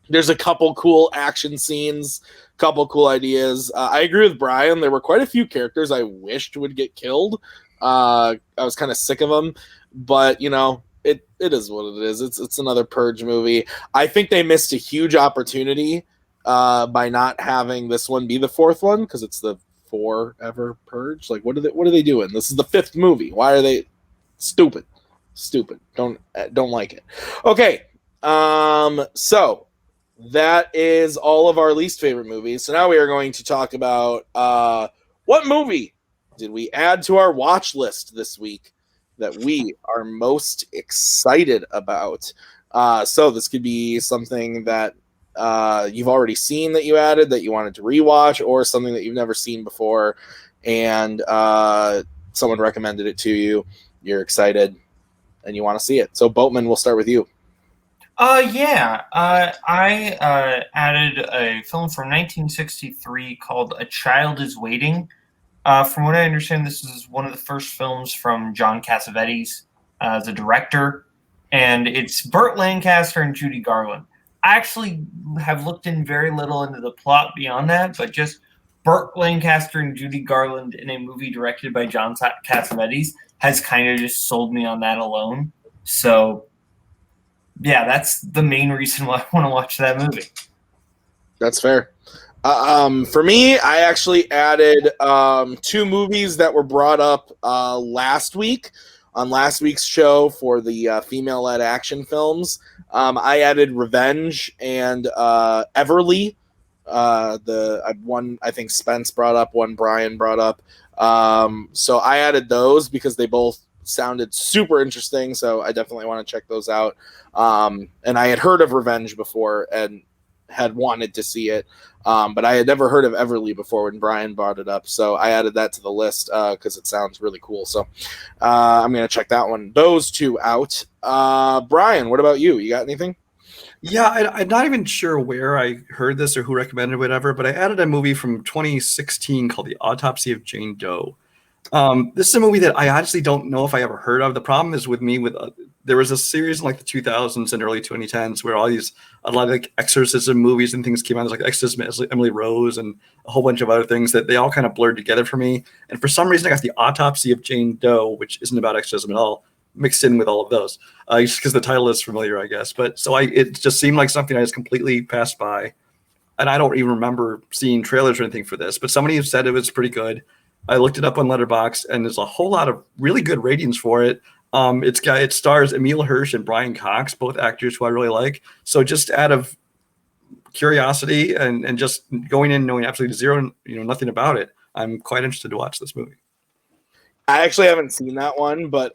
There's a couple cool action scenes, couple cool ideas. I agree with Brian. There were quite a few characters I wished would get killed. I was kind of sick of them, but you know, it is what it is. It's another Purge movie. I think they missed a huge opportunity by not having this one be the fourth one, because it's the forever Purge. Like, what are they doing? This is the fifth movie. Why are they stupid? Don't like it. Okay, so that is all of our least favorite movies. So now we are going to talk about what movie did we add to our watch list this week that we are most excited about. So this could be something that you've already seen that you added that you wanted to rewatch, or something that you've never seen before and someone recommended it to you. You're excited and you want to see it. So Boatman, we'll start with you. I added a film from 1963 called A Child is Waiting. From what I understand, this is one of the first films from John Cassavetes as a director, and it's Burt Lancaster and Judy Garland. I actually have looked in very little into the plot beyond that, but just Burt Lancaster and Judy Garland in a movie directed by John Cassavetes has kind of just sold me on that alone. So, yeah, that's the main reason why I want to watch that movie. That's fair. For me, I actually added two movies that were brought up last week on last week's show for the female-led action films. I added Revenge and Everly. One I think Spence brought up, one Brian brought up. So I added those because they both sounded super interesting. So I definitely want to check those out. And I had heard of Revenge before and had wanted to see it. But I had never heard of Everly before when Brian brought it up. So I added that to the list because it sounds really cool. So I'm going to check those two out. Brian, what about you? You got anything? Yeah, I'm not even sure where I heard this or who recommended whatever, but I added a movie from 2016 called The Autopsy of Jane Doe. This is a movie that I honestly don't know if I ever heard of. The problem is with me there was a series in like the 2000s and early 2010s where a lot of like exorcism movies and things came out. There's like Exorcism, Emily Rose, and a whole bunch of other things that they all kind of blurred together for me. And for some reason, I got The Autopsy of Jane Doe, which isn't about exorcism at all, mixed in with all of those, just because the title is familiar, I guess. But so it just seemed like something I just completely passed by, and I don't even remember seeing trailers or anything for this. But somebody said it was pretty good. I looked it up on Letterboxd, and there's a whole lot of really good ratings for it. It stars Emile Hirsch and Brian Cox, both actors who I really like. So just out of curiosity and just going in knowing absolutely zero, nothing about it, I'm quite interested to watch this movie. I actually haven't seen that one, but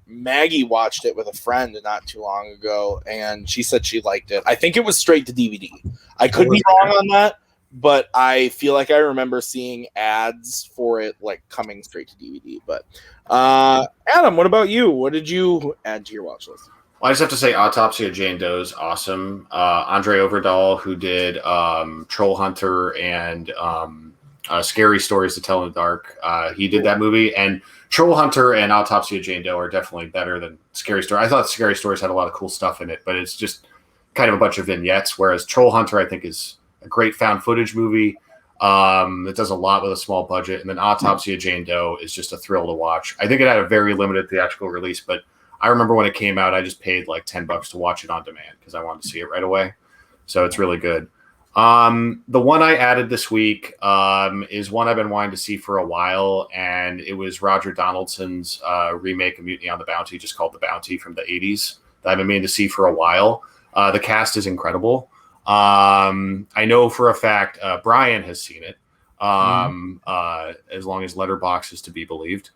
Maggie watched it with a friend not too long ago, and she said she liked it. I think it was straight to DVD. I could be wrong on that, but I feel like I remember seeing ads for it like coming straight to DVD. But Adam, what about you? What did you add to your watch list? Well, I just have to say Autopsy of Jane Doe is awesome. Andre Overdahl, who did Troll Hunter and Scary Stories to Tell in the Dark, he did that movie. And Troll Hunter and Autopsy of Jane Doe are definitely better than Scary Story. I thought Scary Stories had a lot of cool stuff in it, but it's just kind of a bunch of vignettes, whereas Troll Hunter, I think, is a great found footage movie. It does a lot with a small budget. And then Autopsy of Jane Doe is just a thrill to watch. I think it had a very limited theatrical release, but I remember when it came out, I just paid like $10 to watch it on demand because I wanted to see it right away. So it's really good. The one I added this week is one I've been wanting to see for a while, and it was Roger Donaldson's remake of Mutiny on the Bounty, just called The Bounty, from the 80s, that I've been meaning to see for a while. The cast is incredible. I know for a fact Brian has seen it, as long as Letterboxd is to be believed.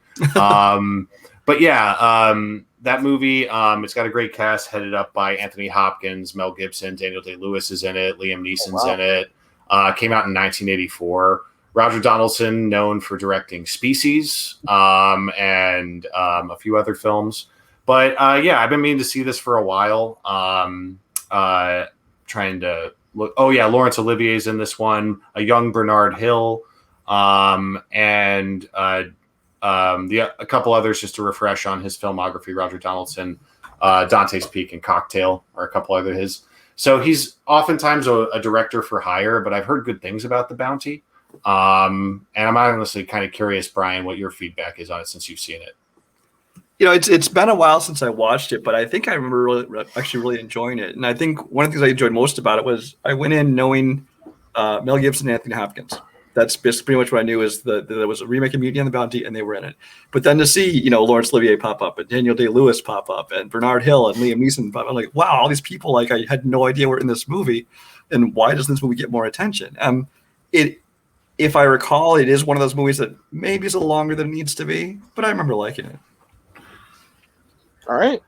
But yeah, that movie, it's got a great cast headed up by Anthony Hopkins, Mel Gibson, Daniel Day-Lewis is in it, Liam Neeson's in it. Came out in 1984. Roger Donaldson, known for directing Species and a few other films. But yeah, I've been meaning to see this for a while. Trying to look. Oh yeah, Laurence Olivier's in this one. A young Bernard Hill, and a couple others just to refresh on his filmography. Roger Donaldson, Dante's Peak and Cocktail are a couple other his. So he's oftentimes a director for hire, but I've heard good things about The Bounty. And I'm honestly kind of curious, Brian, what your feedback is on it since you've seen it. You know, it's been a while since I watched it, but I think I remember really enjoying it. And I think one of the things I enjoyed most about it was I went in knowing Mel Gibson and Anthony Hopkins. That's pretty much what I knew, is that there was a remake of Mutiny on the Bounty and they were in it. But then to see, you know, Laurence Olivier pop up and Daniel Day-Lewis pop up and Bernard Hill and Liam Neeson pop up, I'm like, wow, all these people, like, I had no idea were in this movie. And why doesn't this movie get more attention? If I recall, it is one of those movies that maybe is a little longer than it needs to be, but I remember liking it. All right.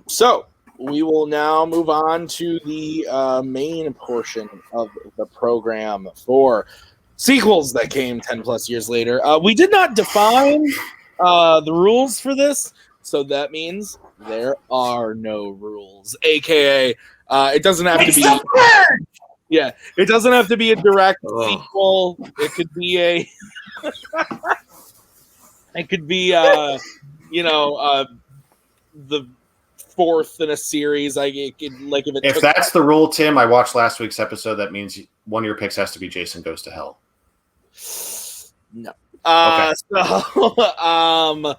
So we will now move on to the main portion of the program for sequels that came 10 plus years later. We did not define the rules for this, so that means there are no rules, aka it doesn't have to be. Yeah, it doesn't have to be a direct sequel. It could be a. It could be the fourth in a series. If that's the rule, Tim, I watched last week's episode. That means one of your picks has to be Jason Goes to Hell. No. Okay. So,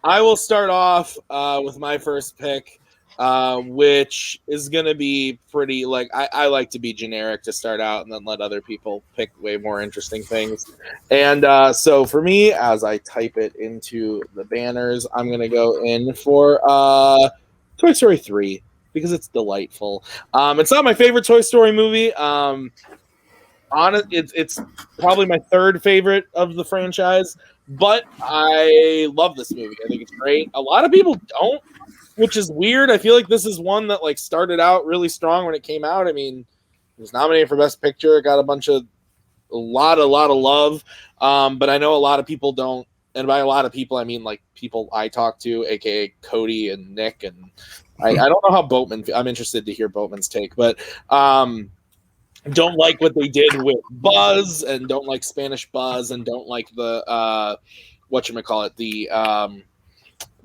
I will start off with my first pick, which is going to be pretty, like, I like to be generic to start out and then let other people pick way more interesting things. And so for me, as I type it into the banners, I'm going to go in for Toy Story 3 because it's delightful. It's not my favorite Toy Story movie. It's probably my third favorite of the franchise, but I love this movie. I think it's great. A lot of people don't, which is weird. I feel like this is one that like started out really strong when it came out. I mean, it was nominated for Best Picture. It got a lot of love. But I know a lot of people don't, and by a lot of people I mean like people I talk to, aka Cody and Nick, and I don't know how Boatman. I'm interested to hear Boatman's take, but don't like what they did with Buzz, and don't like Spanish Buzz, and don't like the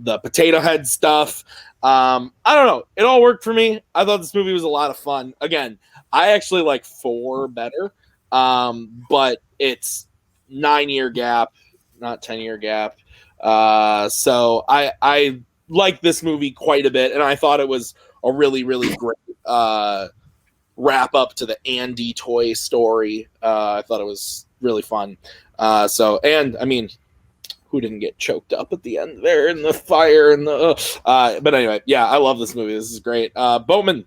the potato head stuff. I don't know. It all worked for me. I thought this movie was a lot of fun. Again, I actually like 4 better, but it's 9-year gap, not 10-year gap. So I like this movie quite a bit, and I thought it was a really, really great wrap up to the Andy toy story. I thought it was really fun. And I mean, who didn't get choked up at the end there in the fire and but anyway, yeah, I love this movie. This is great. Boatman,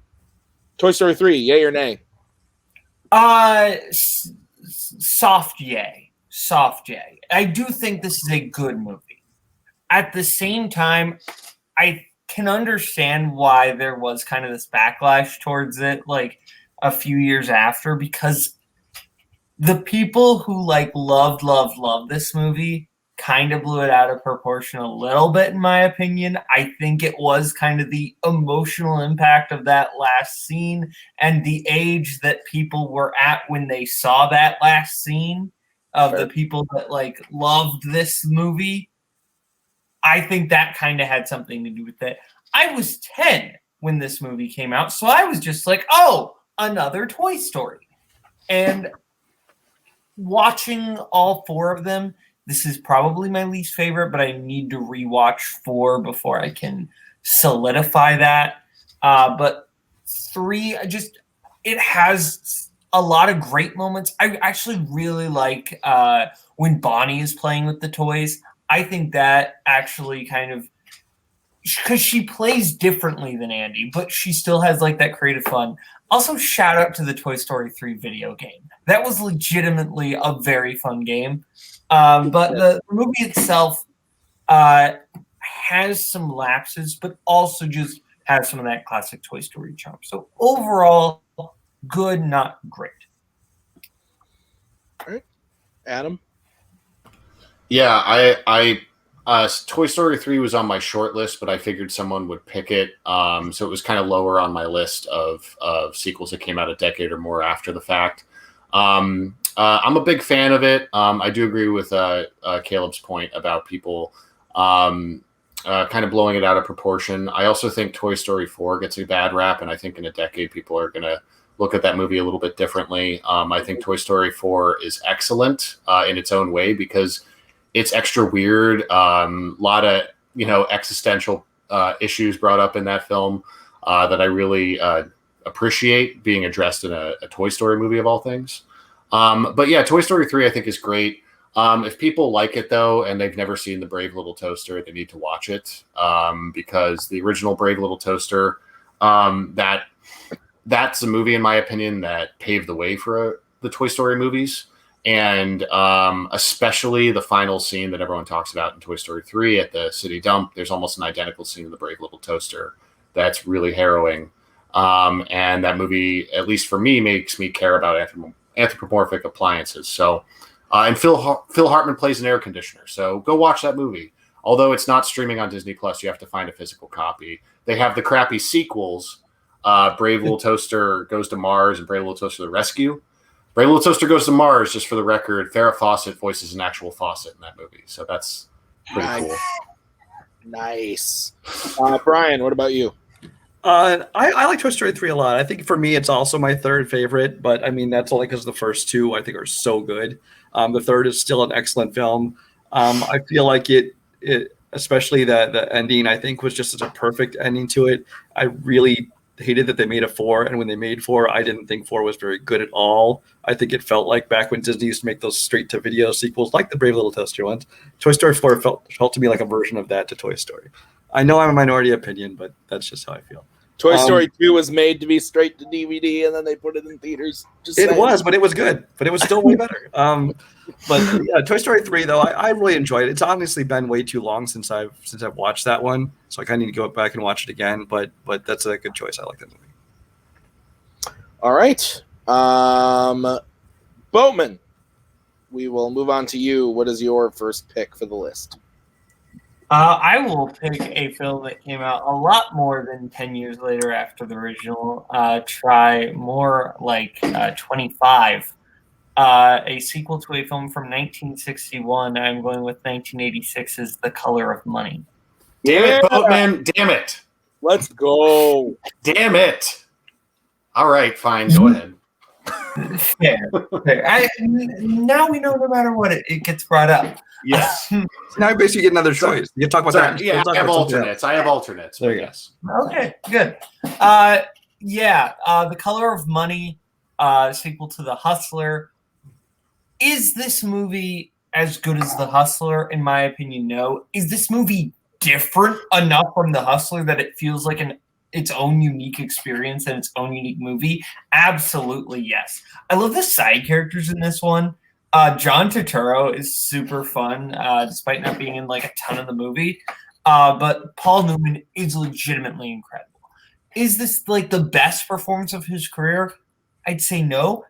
Toy Story 3, yay or nay? Soft yay. I do think this is a good movie. At the same time, I can understand why there was kind of this backlash towards it like a few years after, because the people who like loved this movie kind of blew it out of proportion a little bit, in my opinion. I think it was kind of the emotional impact of that last scene and the age that people were at when they saw that last scene of the people that like loved this movie. I think that kind of had something to do with it. I was 10 when this movie came out, so I was just like, oh, another Toy Story. And watching all 4 of them, this is probably my least favorite, but I need to rewatch 4 before I can solidify that. But 3, it has a lot of great moments. I actually really like when Bonnie is playing with the toys. I think that actually kind of, because she plays differently than Andy, but she still has like that creative fun. Also, shout out to the Toy Story 3 video game. That was legitimately a very fun game. But the movie itself has some lapses, but also just has some of that classic Toy Story charm. So overall, good, not great. All right. Adam? Yeah, I Toy Story 3 was on my short list, but I figured someone would pick it. So it was kind of lower on my list of sequels that came out a decade or more after the fact. I'm a big fan of it. I do agree with Kaleb's point about people kind of blowing it out of proportion. I also think Toy Story 4 gets a bad rap, and I think in a decade people are going to look at that movie a little bit differently. I think Toy Story 4 is excellent in its own way because it's extra weird. A lot of existential issues brought up in that film that I really appreciate being addressed in a Toy Story movie of all things. But yeah, Toy Story 3 I think is great. If people like it though, and they've never seen The Brave Little Toaster, they need to watch it because the original Brave Little Toaster, that's a movie in my opinion that paved the way for the Toy Story movies. And especially the final scene that everyone talks about in Toy Story 3 at the city dump, there's almost an identical scene in The Brave Little Toaster that's really harrowing. And that movie, at least for me, makes me care about anthropomorphic appliances. So, and Phil Hartman plays an air conditioner. So go watch that movie. Although it's not streaming on Disney Plus, you have to find a physical copy. They have the crappy sequels, Brave Little Toaster Goes to Mars and Brave Little Toaster The Rescue. Brave Little Toaster Goes to Mars, just for the record, Farrah Fawcett voices an actual faucet in that movie. So that's pretty cool. Nice. Brian, what about you? I like Toy Story 3 a lot. I think for me, it's also my third favorite, but I mean, that's only because the first two I think are so good. The third is still an excellent film. I feel like it especially the ending, I think was just such a perfect ending to it. I really hated that they made a 4, and when they made 4, I didn't think 4 was very good at all. I think it felt like back when Disney used to make those straight-to-video sequels, like the Brave Little Toaster ones. Toy Story 4 felt to me like a version of that to Toy Story. I know I'm a minority opinion, but that's just how I feel. Toy Story 2 was made to be straight to DVD, and then they put it in theaters. It was, but it was good. But it was still way better. But yeah, Toy Story 3, though, I really enjoyed it. It's honestly been way too long since I've watched that one, so I kind of need to go back and watch it again. But that's a good choice. I like that movie. All right. Boatman, we will move on to you. What is your first pick for the list? I will pick a film that came out a lot more than 10 years later after the original. Try more like 25. A sequel to a film from 1961. I'm going with 1986's The Color of Money. Damn it, Boatman. Damn it. Let's go. Damn it. All right, fine. Go ahead. Fair. Now we know no matter what, it gets brought up. Yes. Now you basically get another choice. You can talk about that. Yeah, I have alternates. There you go. Okay, good. The Color of Money, sequel to The Hustler. Is this movie as good as The Hustler? In my opinion, no. Is this movie different enough from The Hustler that it feels like its own unique experience and its own unique movie? Absolutely, yes. I love the side characters in this one. John Turturro is super fun, despite not being in like a ton of the movie. But Paul Newman is legitimately incredible. Is this like the best performance of his career? I'd say no.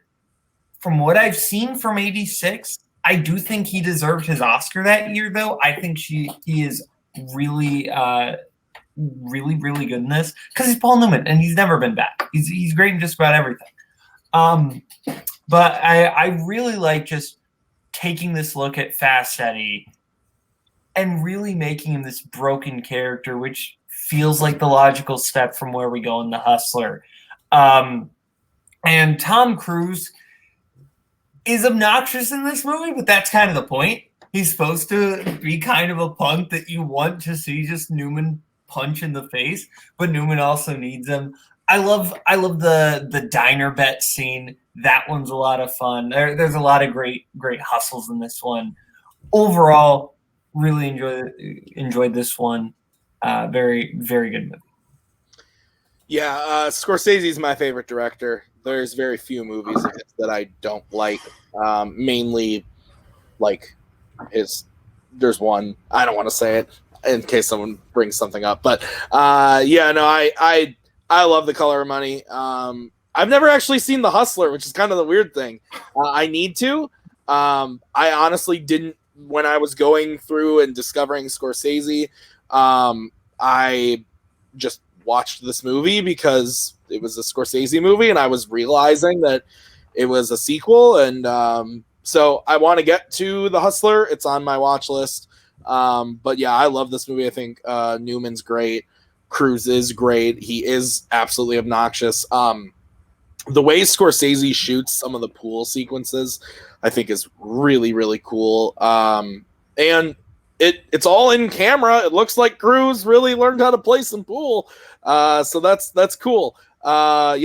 From what I've seen from '86, I do think he deserved his Oscar that year, though. I think he is really, really, really good in this because he's Paul Newman and he's never been bad. He's great in just about everything. But I really like just taking this look at Fast Eddie and really making him this broken character, which feels like the logical step from where we go in The Hustler. And Tom Cruise is obnoxious in this movie, but that's kind of the point. He's supposed to be kind of a punk that you want to see just Newman punch in the face, but Newman also needs him. I love the diner bet scene. That one's a lot of fun. There's a lot of great hustles in this one. Overall, really enjoyed this one. Very, very good movie. Yeah, Scorsese's my favorite director. There's very few movies of his that I don't like. Mainly, like there's one, I don't want to say it in case someone brings something up, but I love The Color of Money. I've never actually seen The Hustler, which is kind of the weird thing. I need to. I honestly didn't when I was going through and discovering Scorsese. I just watched this movie because it was a Scorsese movie, and I was realizing that it was a sequel, and so I want to get to The Hustler. It's on my watch list. But yeah, I love this movie. I think Newman's great. Cruise is great. He is absolutely obnoxious. The way Scorsese shoots some of the pool sequences, I think, is really, really cool. And it's all in camera. It looks like Cruise really learned how to play some pool. So that's cool. I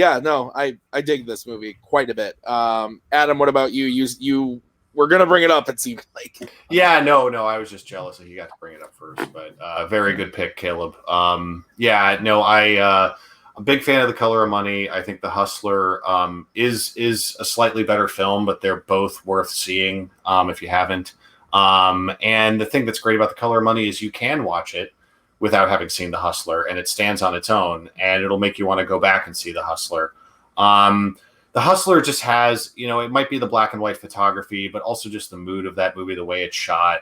dig this movie quite a bit. Adam, what about you? You were gonna bring it up, it seemed like. Yeah, no, I was just jealous that you got to bring it up first, but very good pick, Caleb. I'm a big fan of The Color of Money. I think The Hustler is a slightly better film, but they're both worth seeing if you haven't. And the thing that's great about The Color of Money is you can watch it without having seen The Hustler, and it stands on its own, and it'll make you want to go back and see The Hustler. The Hustler just has, it might be the black and white photography, but also just the mood of that movie, the way it's shot.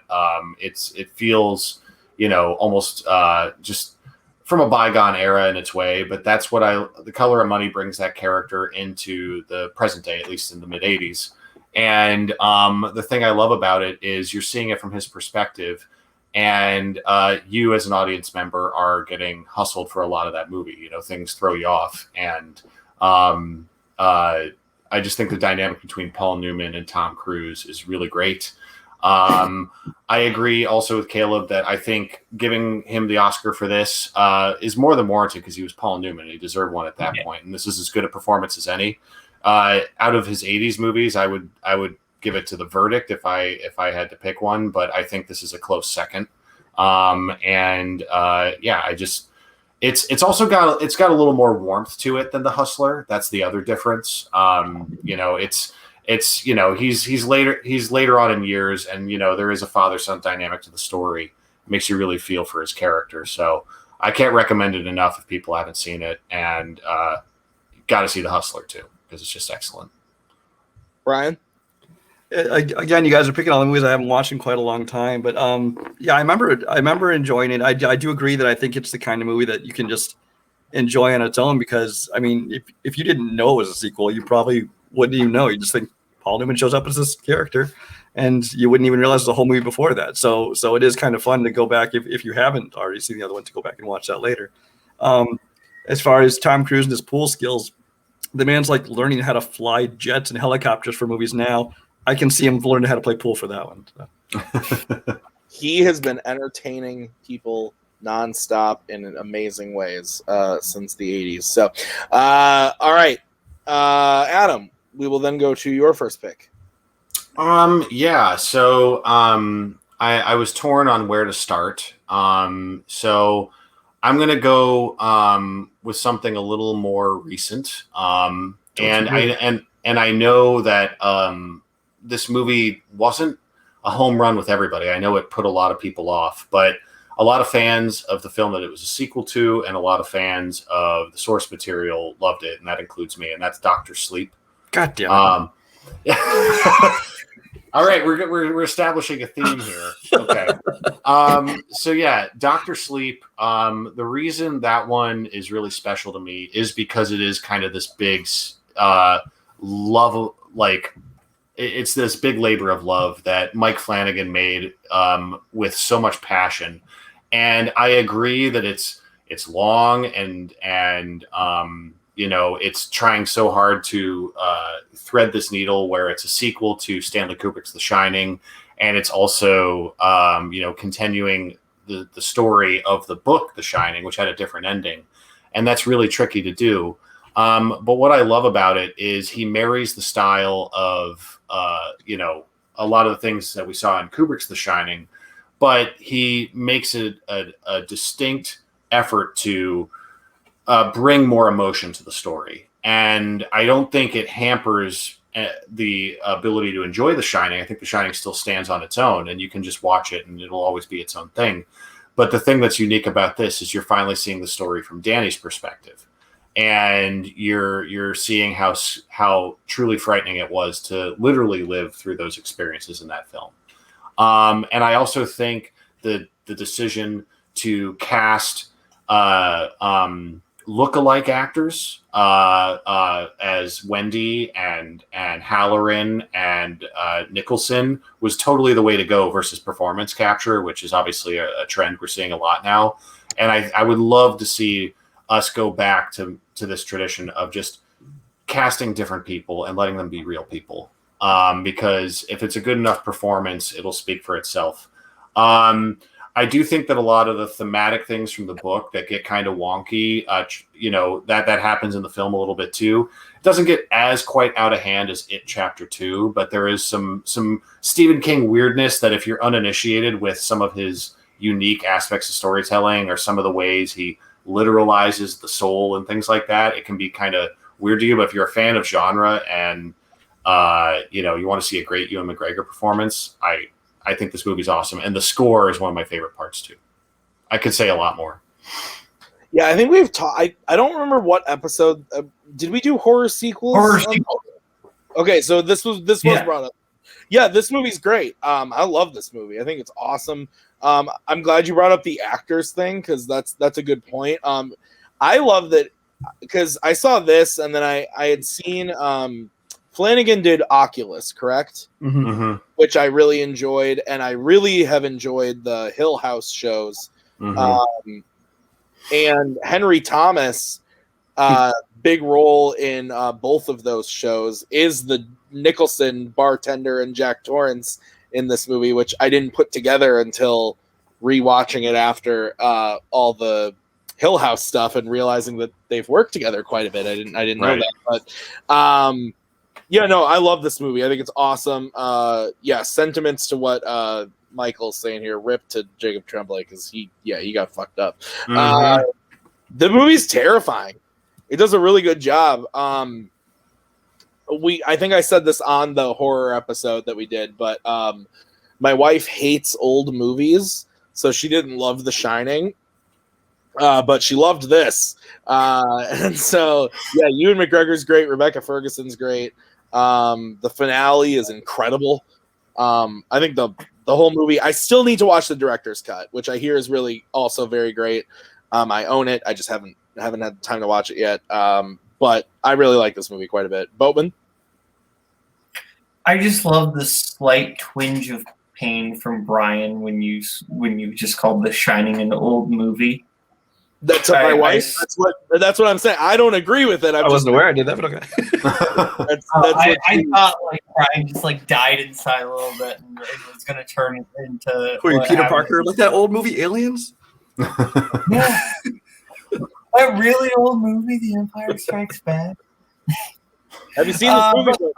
It feels, almost just from a bygone era in its way, but that's what The Color of Money brings that character into the present day, at least in the mid 80s. And the thing I love about it is you're seeing it from his perspective, and you as an audience member are getting hustled for a lot of that movie. Things throw you off. And I just think the dynamic between Paul Newman and Tom Cruise is really great. I agree also with Caleb that I think giving him the Oscar for this is more than warranted because he was Paul Newman. He deserved one at that point, and this is as good a performance as any. Out of his 80s movies, I would give it to The Verdict if I had to pick one, but I think this is a close second. It's also got a little more warmth to it than The Hustler. That's the other difference. He's later on in years, and there is a father-son dynamic to the story. It makes you really feel for his character. So I can't recommend it enough if people haven't seen it, and got to see The Hustler too because it's just excellent. Brian? Again, you guys are picking all the movies I haven't watched in quite a long time, but I remember enjoying it. I do agree that I think it's the kind of movie that you can just enjoy on its own because, I mean, if you didn't know it was a sequel, you probably wouldn't even know. You just think Paul Newman shows up as this character, and you wouldn't even realize the whole movie before that. So it is kind of fun to go back if you haven't already seen the other one to go back and watch that later. As far as Tom Cruise and his pool skills, the man's like learning how to fly jets and helicopters for movies now. I can see him learning how to play pool for that one. So. He has been entertaining people nonstop in amazing ways since the 80s. So, all right, Adam, we will then go to your first pick. So I was torn on where to start. So I'm going to go with something a little more recent. And I know that this movie wasn't a home run with everybody. I know it put a lot of people off, but a lot of fans of the film that it was a sequel to, and a lot of fans of the source material loved it, and that includes me. And that's Dr. Sleep. God damn it. All right, we're establishing a theme here. Okay. Dr. Sleep. The reason that one is really special to me is because it is kind of this big love, like it's this big labor of love that Mike Flanagan made with so much passion. And I agree that it's long and it's trying so hard to thread this needle where it's a sequel to Stanley Kubrick's The Shining, and it's also continuing the story of the book The Shining, which had a different ending, and that's really tricky to do. But what I love about it is he marries the style of, a lot of the things that we saw in Kubrick's The Shining, but he makes it a distinct effort to bring more emotion to the story. And I don't think it hampers the ability to enjoy The Shining. I think The Shining still stands on its own, and you can just watch it, and it'll always be its own thing. But the thing that's unique about this is you're finally seeing the story from Danny's perspective, and you're seeing how truly frightening it was to literally live through those experiences in that film. And I also think the decision to cast look-alike actors as Wendy and Halloran and Nicholson was totally the way to go versus performance capture, which is obviously a trend we're seeing a lot now. And I would love to see us go back to this tradition of just casting different people and letting them be real people. Because if it's a good enough performance, it'll speak for itself. I do think that a lot of the thematic things from the book that get kind of wonky, that happens in the film a little bit too. It doesn't get as quite out of hand as It Chapter 2, but there is some Stephen King weirdness that if you're uninitiated with some of his unique aspects of storytelling or some of the ways he literalizes the soul and things like that, it can be kind of weird to you. But if you're a fan of genre and you want to see a great Ewan McGregor performance, I think this movie's awesome. And the score is one of my favorite parts too. I could say a lot more. Yeah, I think we've talked. I don't remember what episode. Did we do horror sequels? Horror sequels. Okay, so this was brought up. Yeah, this movie's great. I love this movie. I think it's awesome. I'm glad you brought up the actors thing because that's a good point. I love that because I saw this and then I had seen Flanagan did Oculus, correct? Mm-hmm. Mm-hmm. Which I really enjoyed, and I really have enjoyed the Hill House shows. Mm-hmm. And Henry Thomas, big role in both of those shows, is the Nicholson bartender and Jack Torrance in this movie, which I didn't put together until rewatching it after all the Hill House stuff and realizing that they've worked together quite a bit. I didn't know that, but yeah, no, I love this movie. I think it's awesome. Sentiments to what Michael's saying here. Rip to Jacob Tremblay because he got fucked up. Mm-hmm. The movie's terrifying. It does a really good job. I think I said this on the horror episode that we did, but my wife hates old movies, so she didn't love The Shining. But she loved this. And so, yeah, Ewan McGregor's great. Rebecca Ferguson's great. The finale is incredible. I think the whole movie, I still need to watch the director's cut, which I hear is really also very great. I own it. I just haven't had time to watch it yet. But I really like this movie quite a bit. Boatman? I just love the slight twinge of pain from Brian when you just called The Shining an old movie. That's my wife. That's what I'm saying. I don't agree with it. I wasn't aware I did that, but okay. I thought like Brian just like died inside a little bit and it was going to turn into Peter Parker, like that old movie Aliens. Yeah, that really old movie, The Empire Strikes Back. Have you seen this movie?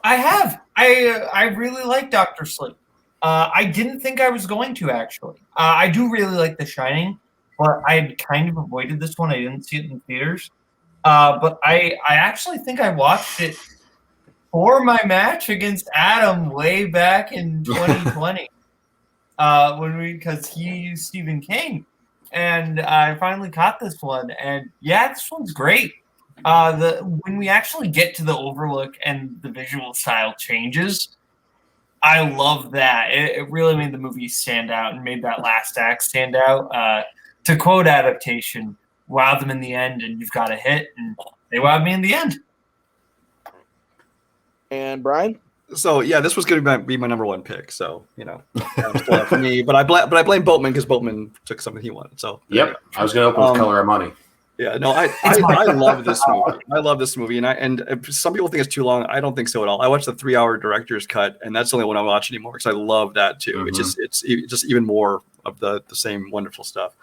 I have. I really like Dr. Sleep. I didn't think I was going to actually. I do really like The Shining. But I had kind of avoided this one. I didn't see it in theaters. But I actually think I watched it for my match against Adam way back in 2020. Because he used Stephen King. And I finally caught this one. And yeah, this one's great. When we actually get to the Overlook and the visual style changes, I love that. It really made the movie stand out and made that last act stand out. To quote adaptation, wow them in the end and you've got a hit, and they wowed me in the end. And Brian? So yeah, this was going to be my number one pick. So for me, but I blame Boatman because Boatman took something he wanted. So yep, I was going to open with Color of Money. Yeah, no, I love this movie. I love this movie, and some people think it's too long. I don't think so at all. I watched the 3-hour director's cut, and that's the only one I watch anymore because I love that too. Mm-hmm. It's just even more of the same wonderful stuff.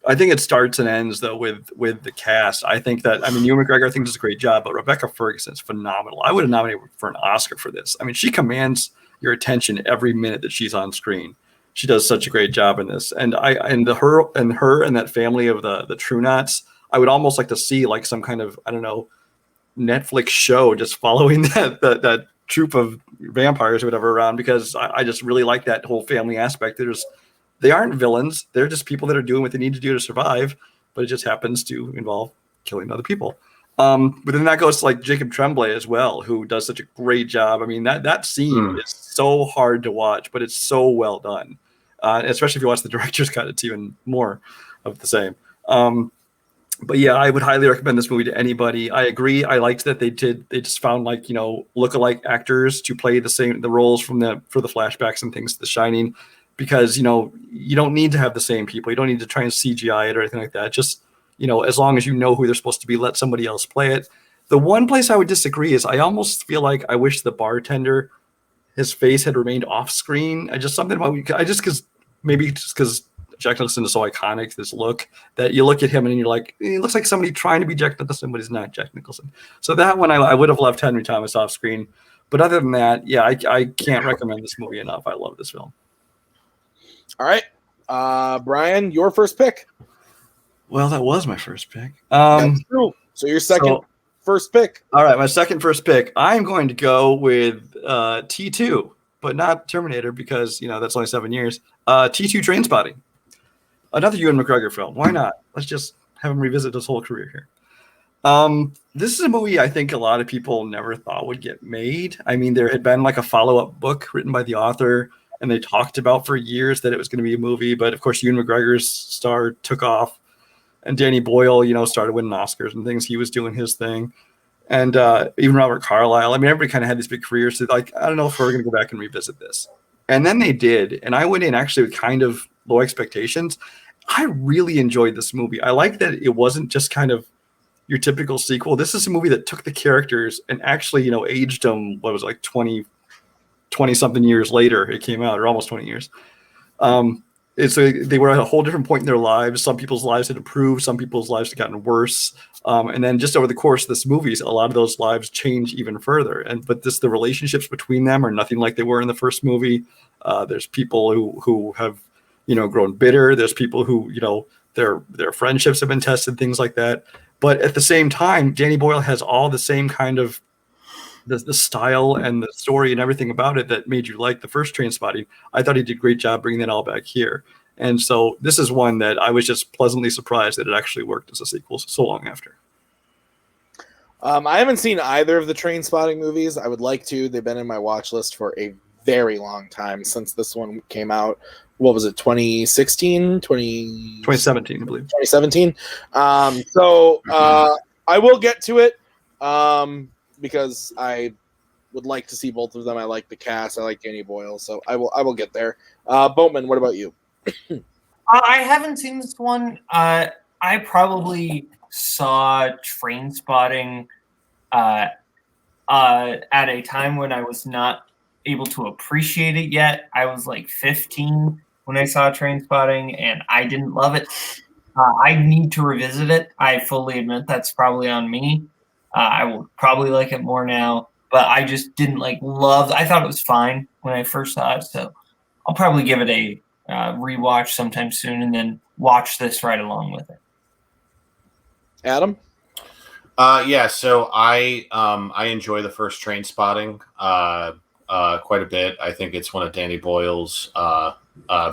I think it starts and ends though with the cast. I think that Ewan McGregor I think does a great job, but Rebecca Ferguson's phenomenal. I would have nominated her for an Oscar for this. I mean, she commands your attention every minute that she's on screen. She does such a great job in this, and her and that family of the True Knots. I would almost like to see like some kind of, I don't know, Netflix show just following that troop of vampires or whatever around, because I just really like that whole family aspect. They aren't villains. They're just people that are doing what they need to do to survive, but it just happens to involve killing other people. But then that goes to like Jacob Tremblay as well, who does such a great job. I mean, that scene is so hard to watch, but it's so well done. Especially if you watch the director's cut, it's even more of the same. But yeah, I would highly recommend this movie to anybody. I agree. I liked that they just found like, lookalike actors to play the roles for the flashbacks and things, The Shining, because, you don't need to have the same people. You don't need to try and CGI it or anything like that. Just, as long as you know who they're supposed to be, let somebody else play it. The one place I would disagree is I almost feel like I wish the bartender, his face had remained off screen. Because Jack Nicholson is so iconic, this look, that you look at him and you're like, he looks like somebody trying to be Jack Nicholson, but he's not Jack Nicholson. So that one, I would have left Henry Thomas off screen. But other than that, yeah, I can't recommend this movie enough. I love this film. All right. Brian, your first pick. Well, that was my first pick. That's true. So your first pick. All right, my first pick. I'm going to go with T2, but not Terminator because, that's only 7 years. T2 Trainspotting. Another Ewan McGregor film. Why not? Let's just have him revisit his whole career here. This is a movie I think a lot of people never thought would get made. I mean, there had been like a follow-up book written by the author, and they talked about for years that it was going to be a movie. But of course, Ewan McGregor's star took off, and Danny Boyle, started winning Oscars and things. He was doing his thing, and even Robert Carlyle. I mean, everybody kind of had these big careers. So like, I don't know if we're going to go back and revisit this. And then they did, and I went in actually with kind of low expectations. I really enjoyed this movie. I like that it wasn't just kind of your typical sequel. This is a movie that took the characters and actually, aged them, 20 something years later it came out, or almost 20 years. They were at a whole different point in their lives. Some people's lives had improved, some people's lives had gotten worse. And then just over the course of this movie, a lot of those lives change even further. But the relationships between them are nothing like they were in the first movie. There's people who have, grown bitter. There's people who, their friendships have been tested, things like that. But at the same time, Danny Boyle has all the same kind of the style and the story and everything about it that made you like the first Trainspotting. I thought he did a great job bringing that all back here. And so this is one that I was just pleasantly surprised that it actually worked as a sequel so long after. I haven't seen either of the Trainspotting movies. I would like to. They've been in my watch list for a very long time since this one came out. What was it, 2016? 2017, I believe. 2017. I will get to it because I would like to see both of them. I like the cast. I like Danny Boyle, so I will get there. Boatman, what about you? I haven't seen this one. I probably saw Trainspotting at a time when I was not able to appreciate it yet. I was like 15 when I saw Trainspotting, and I didn't love it. I need to revisit it. I fully admit that's probably on me. I will probably like it more now, but I just didn't love. I thought it was fine when I first saw it, so I'll probably give it a rewatch sometime soon, and then watch this right along with it. Adam? Yeah, so I enjoy the first Trainspotting quite a bit. I think it's one of Danny Boyle's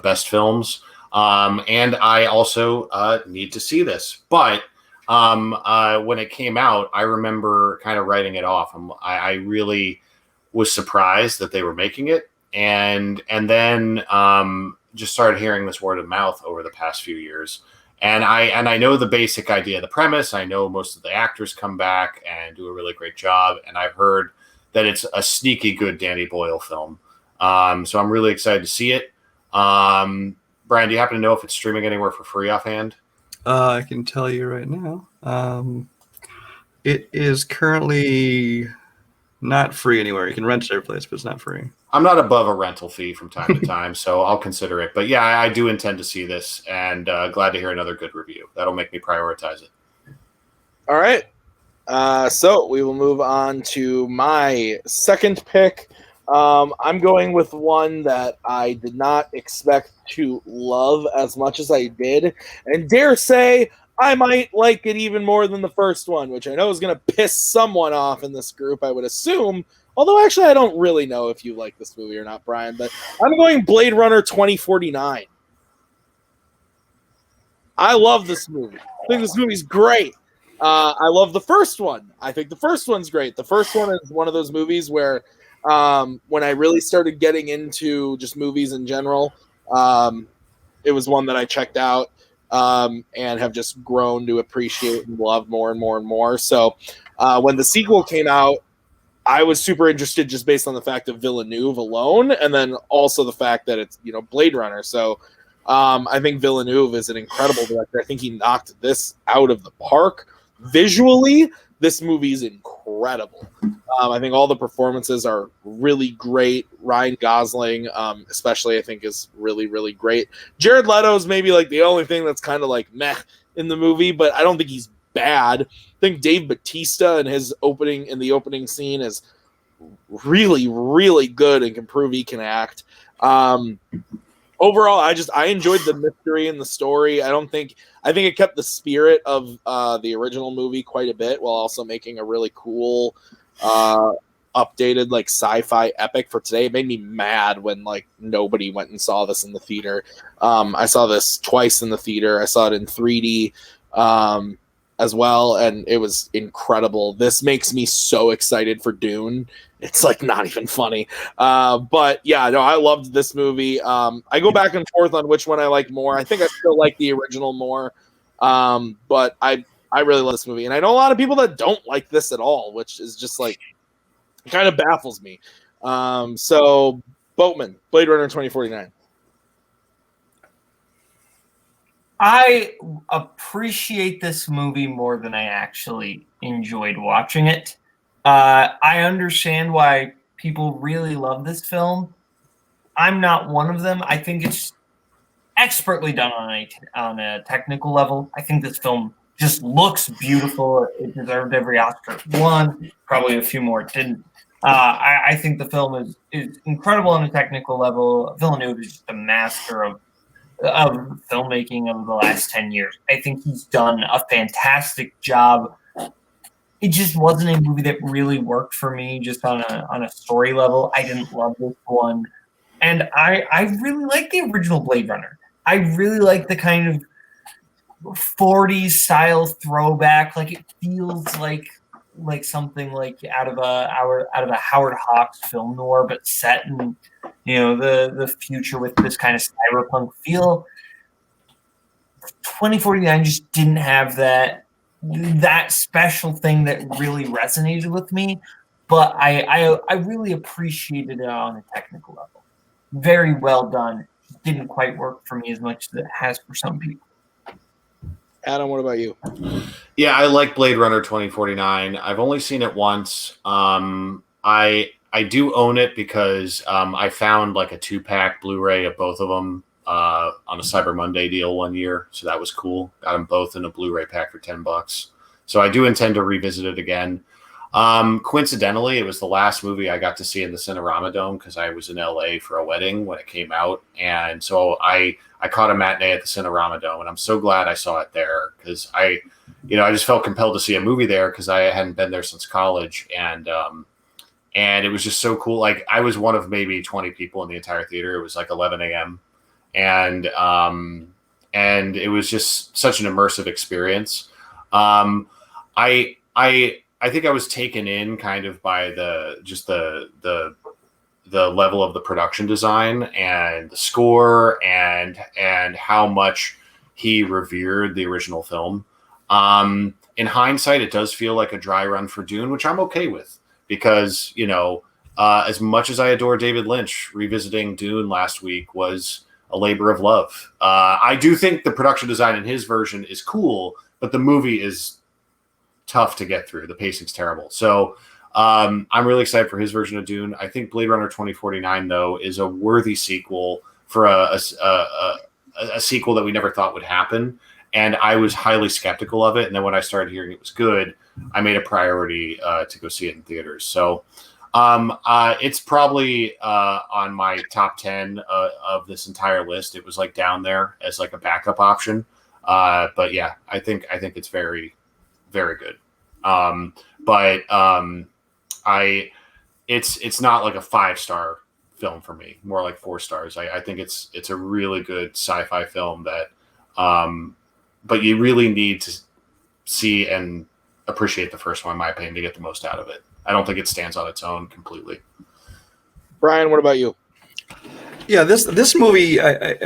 best films. And I also need to see this. But when it came out, I remember kind of writing it off. I really was surprised that they were making it. And then just started hearing this word of mouth over the past few years. And I know the basic idea, the premise. I know most of the actors come back and do a really great job. And I've heard that it's a sneaky good Danny Boyle film. So I'm really excited to see it. Brian, do you happen to know if it's streaming anywhere for free offhand? I can tell you right now. It is currently Not free anywhere. You can rent it every place, but it's not free. I'm not above a rental fee from time to time, so I'll consider it. But yeah, I do intend to see this, and glad to hear another good review. That'll make me prioritize it. All right. So we will move on to my second pick. I'm going with one that I did not expect to love as much as I did, and dare say I might like it even more than the first one, which I know is going to piss someone off in this group, I would assume. Although, actually, I don't really know if you like this movie or not, Brian, but I'm going Blade Runner 2049. I love this movie. I think this movie's great. I love the first one. I think the first one's great. The first one is one of those movies where when I really started getting into just movies in general, it was one that I checked out and have just grown to appreciate and love more and more and more. So when the sequel came out, I was super interested just based on the fact of Villeneuve alone, and then also the fact that it's, you know, Blade Runner. So I think Villeneuve is an incredible director. I think he knocked this out of the park. Visually, this movie is incredible. I think all the performances are really great. Ryan Gosling, especially, I think is really, really great. Jared Leto is maybe like the only thing that's kind of like meh in the movie, but I don't think he's bad. I think Dave Bautista in the opening scene is really, really good and can prove he can act. Overall, I enjoyed the mystery and the story. I think it kept the spirit of the original movie quite a bit while also making a really cool updated like sci-fi epic for today. It made me mad when like nobody went and saw this in the theater. I saw this twice in the theater. I saw it in 3D as well, and it was incredible. This makes me so excited for Dune. It's like not even funny. But yeah, no, I loved this movie. I go back and forth on which one I like more. I think I still like the original more. But I really love this movie. And I know a lot of people that don't like this at all, which is just like, it kind of baffles me. So Boatman, Blade Runner 2049. I appreciate this movie more than I actually enjoyed watching it. I understand why people really love this film. I'm not one of them. I think it's expertly done on a technical level. I think this film just looks beautiful. It deserved every Oscar it won, probably a few more it didn't. I think the film is incredible on a technical level. Villeneuve is just a master of filmmaking of the last 10 years. I think he's done a fantastic job. It just wasn't a movie that really worked for me just on a story level. I didn't love this one. And I really like the original Blade Runner. I really like the kind of 40s style throwback. Like it feels like something like out of a Howard Hawks film noir, but set in, you know, the future with this kind of cyberpunk feel. 2049 just didn't have that special thing that really resonated with me, but I really appreciated it on a technical level. Very well done. Didn't quite work for me as much as it has for some people. Adam, what about you? Yeah, I like Blade Runner 2049. I've only seen it once. I do own it because I found like a 2-pack Blu-ray of both of them on a Cyber Monday deal one year, so that was cool. Got them both in a Blu-ray pack for $10. So I do intend to revisit it again. Coincidentally, it was the last movie I got to see in the Cinerama Dome because I was in LA for a wedding when it came out, and so I caught a matinee at the Cinerama Dome, and I'm so glad I saw it there because I just felt compelled to see a movie there because I hadn't been there since college, and it was just so cool. Like I was one of maybe 20 people in the entire theater. It was like 11 a.m. and it was just such an immersive experience. I think I was taken in kind of by the level of the production design and the score and how much he revered the original film. In hindsight, it does feel like a dry run for Dune, which I'm okay with because, as much as I adore David Lynch, revisiting Dune last week was a labor of love. I do think the production design in his version is cool, but the movie is tough to get through. The pacing's terrible. So I'm really excited for his version of Dune. I think Blade Runner 2049 though is a worthy sequel for a sequel that we never thought would happen. And I was highly skeptical of it. And then when I started hearing it was good, I made a priority to go see it in theaters. So it's probably on my top 10 of this entire list. It was like down there as like a backup option. But yeah, I think it's very, very good. It's not like a 5-star film for me, more like 4 stars. I think it's a really good sci-fi film that, but you really need to see and appreciate the first one, in my opinion, to get the most out of it. I don't think it stands on its own completely. Brian, what about you? Yeah, this movie,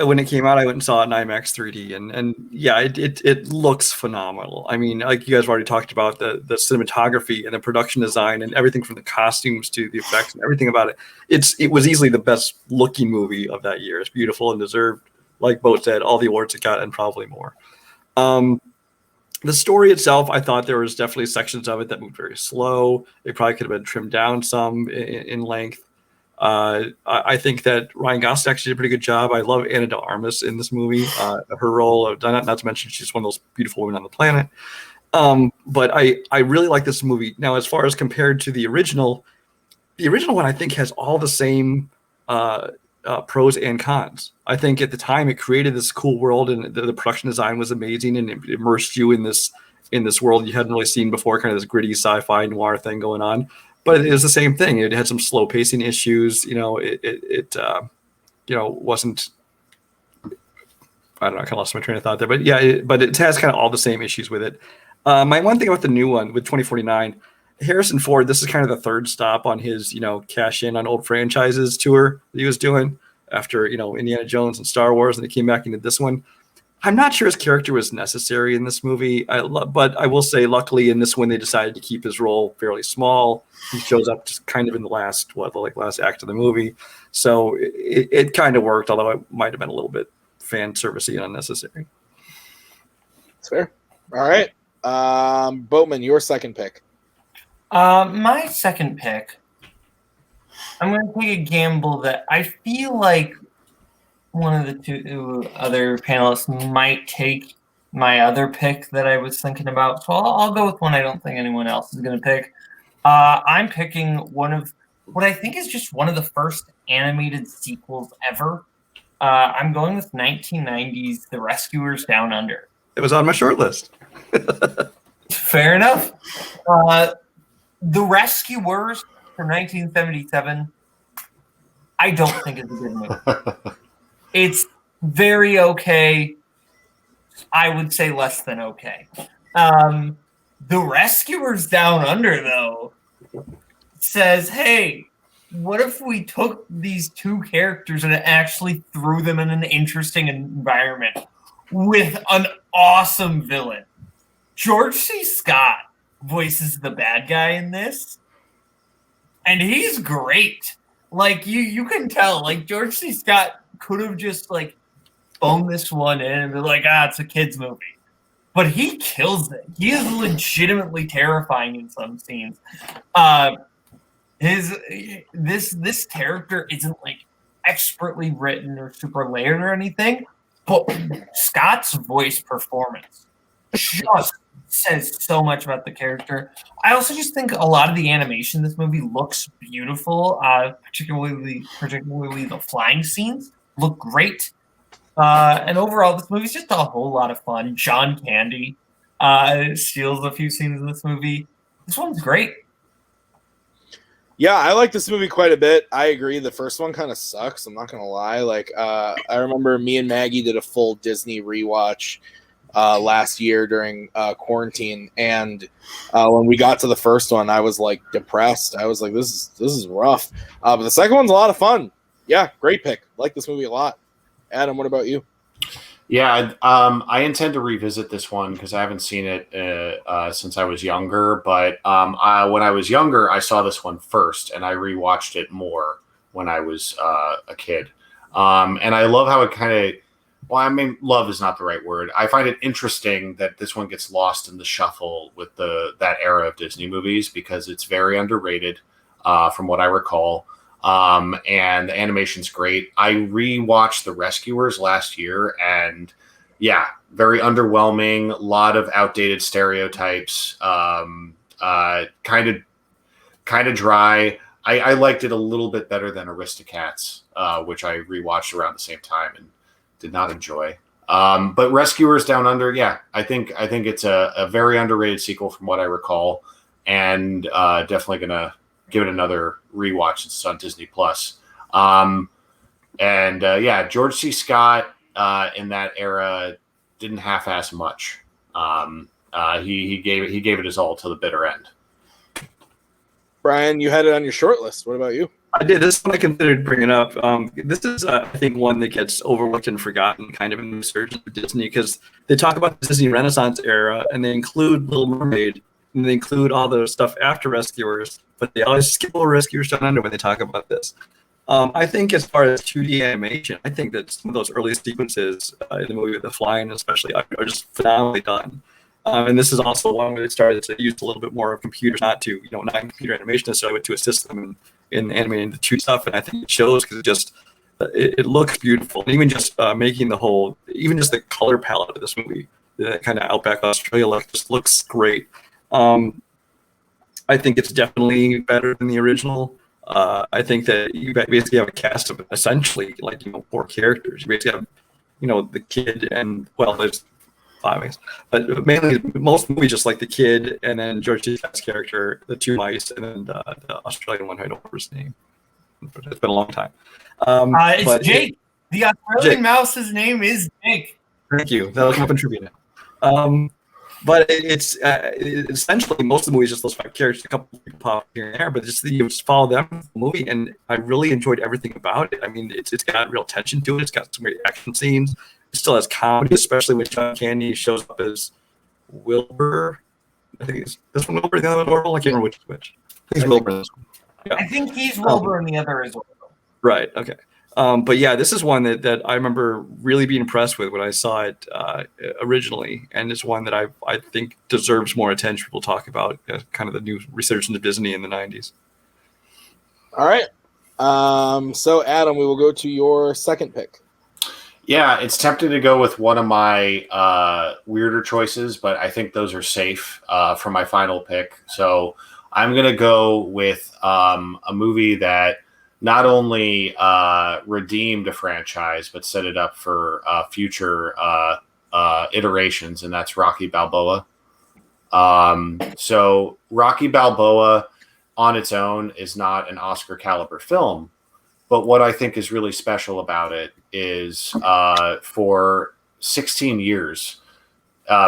when it came out, I went and saw it in IMAX 3D, and yeah, it looks phenomenal. I mean, like you guys have already talked about the cinematography and the production design and everything from the costumes to the effects and everything about it. It was easily the best looking movie of that year. It's beautiful and deserved, like Boat said, all the awards it got and probably more. The story itself, I thought there was definitely sections of it that moved very slow. It probably could have been trimmed down some in length. I think that Ryan Gosling actually did a pretty good job. I love Ana de Armas in this movie. Her role, not to mention she's one of those beautiful women on the planet. But I really like this movie. Now, as far as compared to the original one I think has all the same pros and cons. I think at the time it created this cool world, and the production design was amazing, and it immersed you in this world you hadn't really seen before, kind of this gritty sci-fi noir thing going on. But it was the same thing. It had some slow pacing issues. It wasn't. I don't know. I kind of lost my train of thought there, but yeah, but it has kind of all the same issues with it. My one thing about the new one with 2049, Harrison Ford, this is kind of the third stop on his, cash in on old franchises tour that he was doing after, Indiana Jones and Star Wars, and he came back into this one. I'm not sure his character was necessary in this movie, but I will say, luckily, in this one, they decided to keep his role fairly small. He shows up just kind of in the last act of the movie. So it kind of worked, although it might have been a little bit fan servicey and unnecessary. That's fair. All right. Boatman, your second pick. My second pick, I'm going to take a gamble that I feel like one of the two other panelists might take my other pick that I was thinking about. So I'll go with one I don't think anyone else is going to pick. I'm picking one of what I think is just one of the first animated sequels ever. I'm going with 1990's The Rescuers Down Under. It was on my short list. Fair enough. The Rescuers from 1977, I don't think is a good movie. It's very okay. I would say less than okay. The Rescuers Down Under, though, says, hey, what if we took these two characters and actually threw them in an interesting environment with an awesome villain? George C. Scott voices the bad guy in this, and he's great. Like, you can tell, like, George C. Scott could have just, like, phoned this one in and be like, it's a kid's movie. But he kills it. He is legitimately terrifying in some scenes. This character isn't, like, expertly written or super layered or anything, but Scott's voice performance just says so much about the character. I also just think a lot of the animation in this movie looks beautiful, particularly the flying scenes look great. And overall, this movie's just a whole lot of fun. John Candy steals a few scenes in this movie. This one's great. Yeah, I like this movie quite a bit. I agree. The first one kind of sucks. I'm not going to lie. Like, I remember me and Maggie did a full Disney rewatch last year during quarantine, and when we got to the first one, I was like depressed. I was like, this is rough. But the second one's a lot of fun. Yeah, great pick. Like this movie a lot. Adam, what about you? Yeah, I intend to revisit this one because I haven't seen it since I was younger. But when I was younger, I saw this one first, and I rewatched it more when I was a kid. And I love how it kind of well, I mean, love is not the right word. I find it interesting that this one gets lost in the shuffle with that era of Disney movies because it's very underrated, from what I recall. And the animation's great. I rewatched The Rescuers last year, and yeah, very underwhelming. A lot of outdated stereotypes. Kind of dry. I liked it a little bit better than Aristocats, which I rewatched around the same time and did not enjoy. But Rescuers Down Under, yeah, I think it's a very underrated sequel from what I recall, and definitely gonna give it another rewatch since it's on Disney Plus. Yeah, George C. Scott in that era didn't half-ass much. He gave it his all to the bitter end. Brian, you had it on your short list. What about you? I did. This one I considered bringing up. This is, I think, one that gets overlooked and forgotten kind of in the resurgence of Disney because they talk about the Disney Renaissance era and they include Little Mermaid and they include all the stuff after Rescuers, but they always skip over Rescuers Down Under when they talk about this. I think as far as 2D animation, I think that some of those early sequences in the movie with the flying especially are just phenomenally done. And this is also one where they started to use a little bit more of computers, not computer animation necessarily, but to assist them in animating the 2D stuff. And I think it shows because it looks beautiful. And even just making even just the color palette of this movie, the kind of outback Australia look, just looks great. I think it's definitely better than the original. I think that you basically have a cast of essentially 4 characters. You basically have, the kid and, well, there's 5 ways, but mainly most movies just like the kid and then George C. Scott's character, the 2 mice, and then the Australian one. I don't remember his name. It's been a long time. It's Jake. The Australian mouse's name is Jake. Thank you. That'll come up in trivia now. But it's essentially most of the movies just those 5 characters, a couple people pop here and there, but you just follow them in the movie, and I really enjoyed everything about it. I mean, it's got real tension to it. It's got some great action scenes. It still has comedy, especially when John Candy shows up as Wilbur. I think it's this one Wilbur, the other Wilbur. I can't remember which. I think it's Wilbur in this one. Yeah. I think he's Wilbur and the other is Wilbur. Right. Okay. But yeah, this is one that I remember really being impressed with when I saw it originally, and it's one that I think deserves more attention. We'll talk about kind of the new resurgence of Disney in the 90s. All right. So Adam, we will go to your second pick. Yeah, it's tempting to go with one of my weirder choices, but I think those are safe for my final pick. So I'm going to go with a movie that not only redeemed a franchise, but set it up for future iterations, and that's Rocky Balboa. So Rocky Balboa on its own is not an Oscar caliber film, but what I think is really special about it is for 16 years,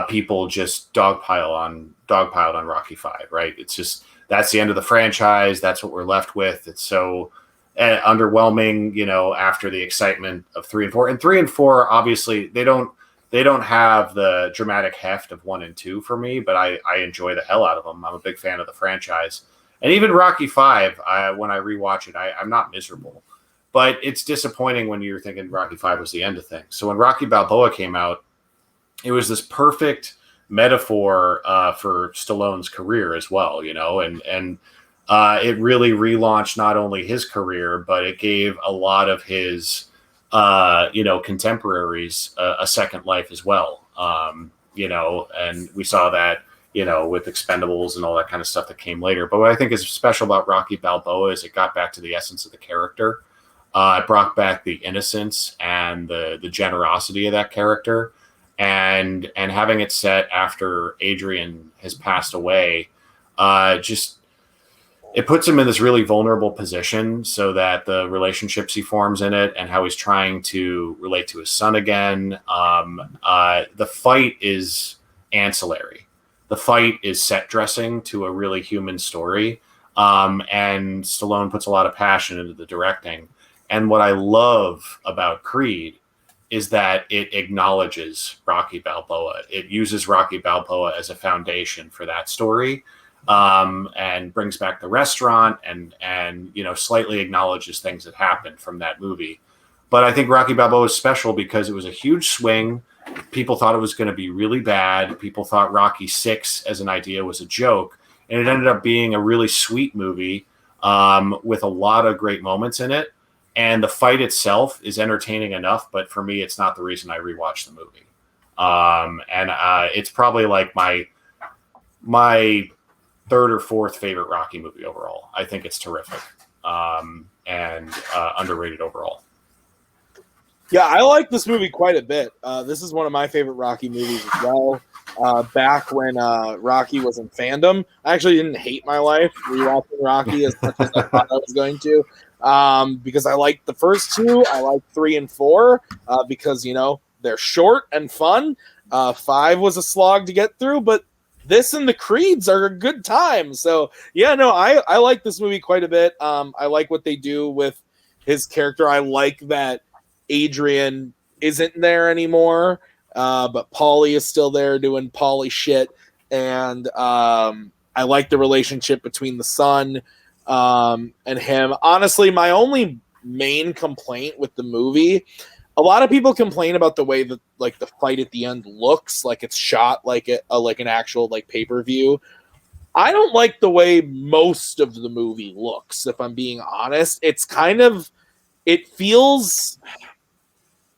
people just dogpiled on Rocky V, right? It's just, that's the end of the franchise. That's what we're left with. It's so underwhelming, after the excitement of 3 and 4. And 3 and 4, obviously, they don't have the dramatic heft of 1 and 2 for me, but I enjoy the hell out of them. I'm a big fan of the franchise. And even Rocky V, when I rewatch it, I'm not miserable. But it's disappointing when you're thinking Rocky V was the end of things. So when Rocky Balboa came out, it was this perfect metaphor for Stallone's career as well, and it really relaunched not only his career, but it gave a lot of his, contemporaries a second life as well. And we saw that, with Expendables and all that kind of stuff that came later. But what I think is special about Rocky Balboa is it got back to the essence of the character. It brought back the innocence and the generosity of that character. And having it set after Adrian has passed away, it puts him in this really vulnerable position, so that the relationships he forms in it and how he's trying to relate to his son again. The fight is ancillary. The fight is set dressing to a really human story. And Stallone puts a lot of passion into the directing. And what I love about Creed is that it acknowledges Rocky Balboa. It uses Rocky Balboa as a foundation for that story, and brings back the restaurant and slightly acknowledges things that happened from that movie. But I think Rocky Balboa is special because it was a huge swing. People thought it was going to be really bad. People thought Rocky 6 as an idea was a joke. And it ended up being a really sweet movie with a lot of great moments in it. And the fight itself is entertaining enough, but for me, it's not the reason I rewatch the movie. It's probably like my third or fourth favorite Rocky movie overall. I think it's terrific and underrated overall. Yeah, I like this movie quite a bit. This is one of my favorite Rocky movies as well. Back when Rocky was in Fandom, I actually didn't hate my life rewatching Rocky as much as I thought I was going to, because I liked the first two. I liked 3 and 4 because, they're short and fun. 5 was a slog to get through, but this and the Creeds are a good time. So, yeah, no, I like this movie quite a bit. I like what they do with his character. I like that Adrian isn't there anymore, but Paulie is still there doing Paulie shit. And I like the relationship between the son and him. Honestly, my only main complaint with the movie, a lot of people complain about the way that like the fight at the end looks, like it's shot like an actual like pay-per-view. I don't like the way most of the movie looks, if I'm being honest. It feels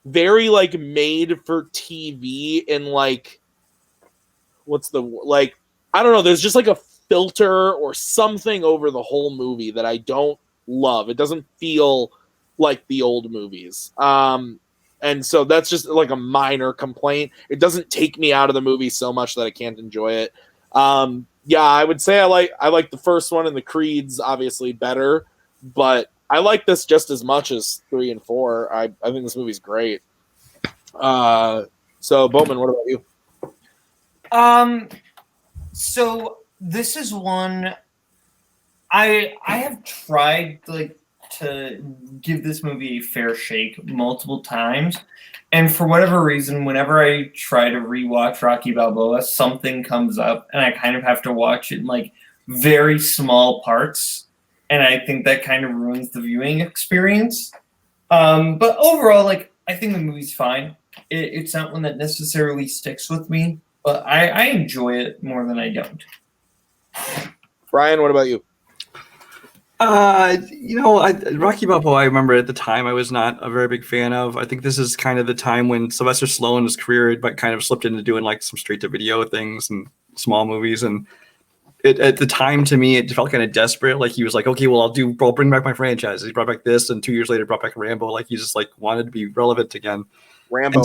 very like made for TV and like I don't know, there's just like a filter or something over the whole movie that I don't love. It doesn't feel like the old movies. And so that's just like a minor complaint. It doesn't take me out of the movie so much that I can't enjoy it. Yeah, I would say I like the first one and the Creeds obviously better, but I like this just as much as 3 and 4. I think this movie's great. So Boatman, what about you? So this is one I have tried to give this movie a fair shake multiple times, and for whatever reason, whenever I try to rewatch Rocky Balboa, something comes up, and I kind of have to watch it in like very small parts. And I think that kind of ruins the viewing experience. But overall, I think the movie's fine. It's not one that necessarily sticks with me, but I enjoy it more than I don't. Brian, what about you? Rocky Balboa, I remember at the time I was not a very big fan of. I think this is kind of the time when Sylvester Stallone's career had kind of slipped into doing like some straight-to-video things and small movies, and at the time, to me, it felt kind of desperate. Like he was like, okay, well, I'll bring back my franchise. He brought back this, and 2 years later, brought back Rambo. Like he just wanted to be relevant again. Rambo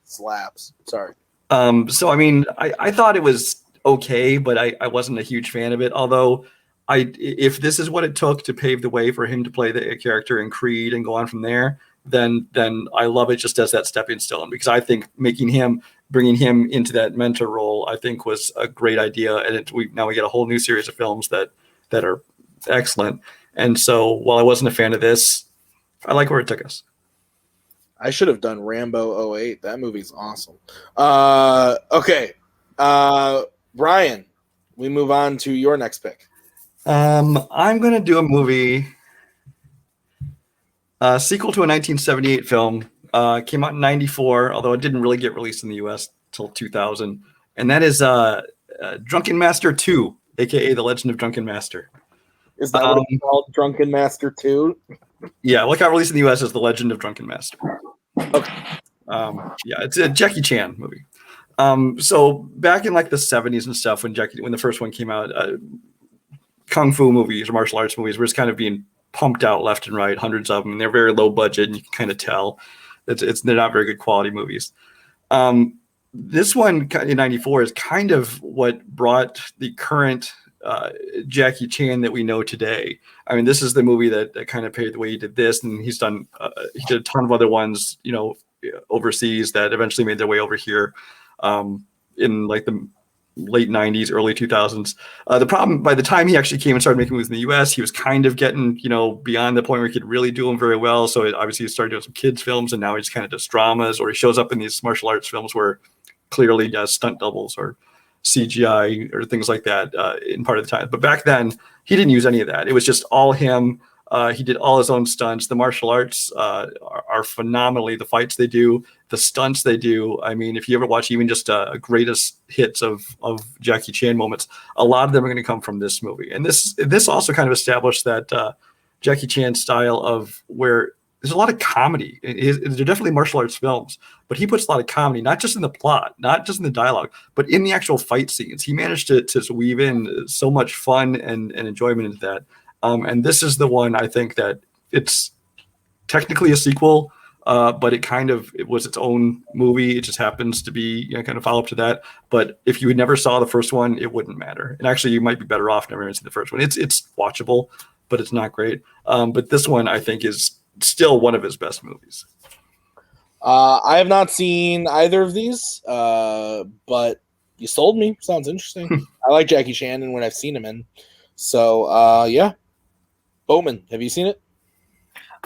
slaps. Sorry. So I mean, I thought it was okay, but I wasn't a huge fan of it. Although if this is what it took to pave the way for him to play the character in Creed and go on from there, then I love it just as that stepping stone, because I think bringing him into that mentor role, I think was a great idea. And now we get a whole new series of films that are excellent. And so while I wasn't a fan of this, I like where it took us. I should have done Rambo 08. That movie's awesome. Okay. Brian, we move on to your next pick. I'm going to do a movie, sequel to a 1978 film. Came out in 94, although it didn't really get released in the U.S. till 2000. And that is Drunken Master 2, a.k.a. The Legend of Drunken Master. Is that what it's called, Drunken Master 2? Yeah, what got released in the U.S. is The Legend of Drunken Master. Okay. Yeah, it's a Jackie Chan movie. So back in the 70s and stuff, when the first one came out, kung fu movies or martial arts movies were just kind of being pumped out left and right, hundreds of them, and they're very low budget, and you can kind of tell they're not very good quality movies. This one in 94 is kind of what brought the current Jackie Chan that we know today. I mean, this is the movie that kind of paved the way. He did this, and he did a ton of other ones, overseas that eventually made their way over here in the late 90s, early 2000s. The problem, by the time he actually came and started making movies in the US, he was kind of getting, beyond the point where he could really do them very well. So obviously he started doing some kids films, and now he just kind of does dramas, or he shows up in these martial arts films where clearly he has stunt doubles or CGI or things like that in part of the time. But back then he didn't use any of that. It was just all him He did all his own stunts. The martial arts are phenomenally. The fights they do, the stunts they do. I mean, if you ever watch even just greatest hits of Jackie Chan moments, a lot of them are going to come from this movie. And this also kind of established that Jackie Chan style of where there's a lot of comedy. They're definitely martial arts films, but he puts a lot of comedy, not just in the plot, not just in the dialogue, but in the actual fight scenes. He managed to weave in so much fun and enjoyment into that. And this is the one I think that it's technically a sequel, but it was its own movie. It just happens to be kind of follow up to that. But if you never saw the first one, it wouldn't matter. And actually, you might be better off never even seeing the first one. It's watchable, but it's not great. But this one I think is still one of his best movies. I have not seen either of these, but you sold me. Sounds interesting. I like Jackie Chan and when I've seen him in. So, yeah. Boatman, have you seen it?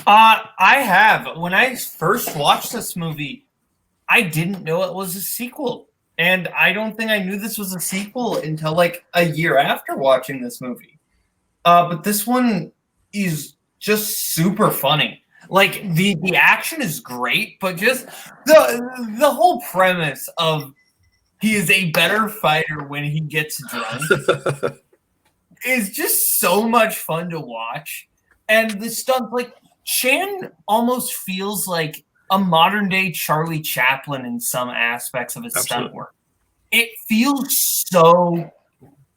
I have. When I first watched this movie, I didn't know it was a sequel. And I don't think I knew this was a sequel until like a year after watching this movie. But this one is just super funny. Like the action is great, but just the whole premise of he is a better fighter when he gets drunk is just so much fun to watch. And the stunt, like Chan almost feels like a modern day Charlie Chaplin in some aspects of his stunt work. It feels so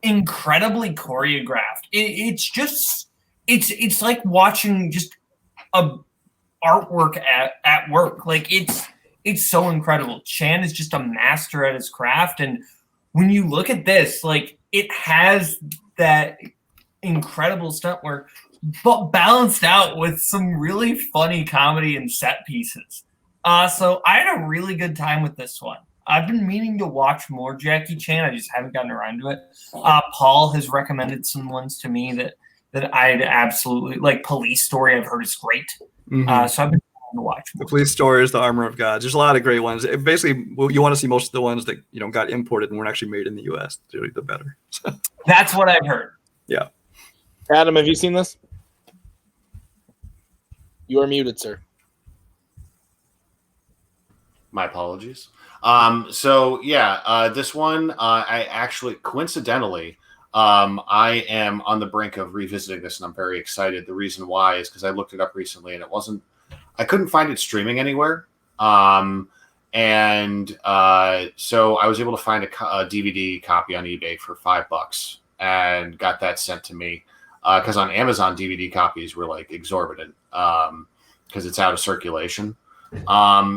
incredibly choreographed. It's like watching just a artwork at work. Like it's so incredible. Chan is just a master at his craft, and when you look at this, like it has that incredible stunt work, but balanced out with some really funny comedy and set pieces. So I had a really good time with this one. I've been meaning to watch more Jackie Chan. I just haven't gotten around to it. Paul has recommended some ones to me that I'd absolutely like. Police Story, I've heard is great. Mm-hmm. So I've been trying to watch more. The Police Story is The Armor of God. There's a lot of great ones. Basically, you want to see most of the ones that got imported and weren't actually made in the U.S. The better. That's what I've heard. Yeah. Adam, have you seen this? You are muted, sir. My apologies. This one, I actually, coincidentally, I am on the brink of revisiting this, and I'm very excited. The reason why is because I looked it up recently, and I couldn't find it streaming anywhere. So I was able to find a DVD copy on eBay for $5 and got that sent to me. Because on Amazon, DVD copies were like exorbitant because it's out of circulation.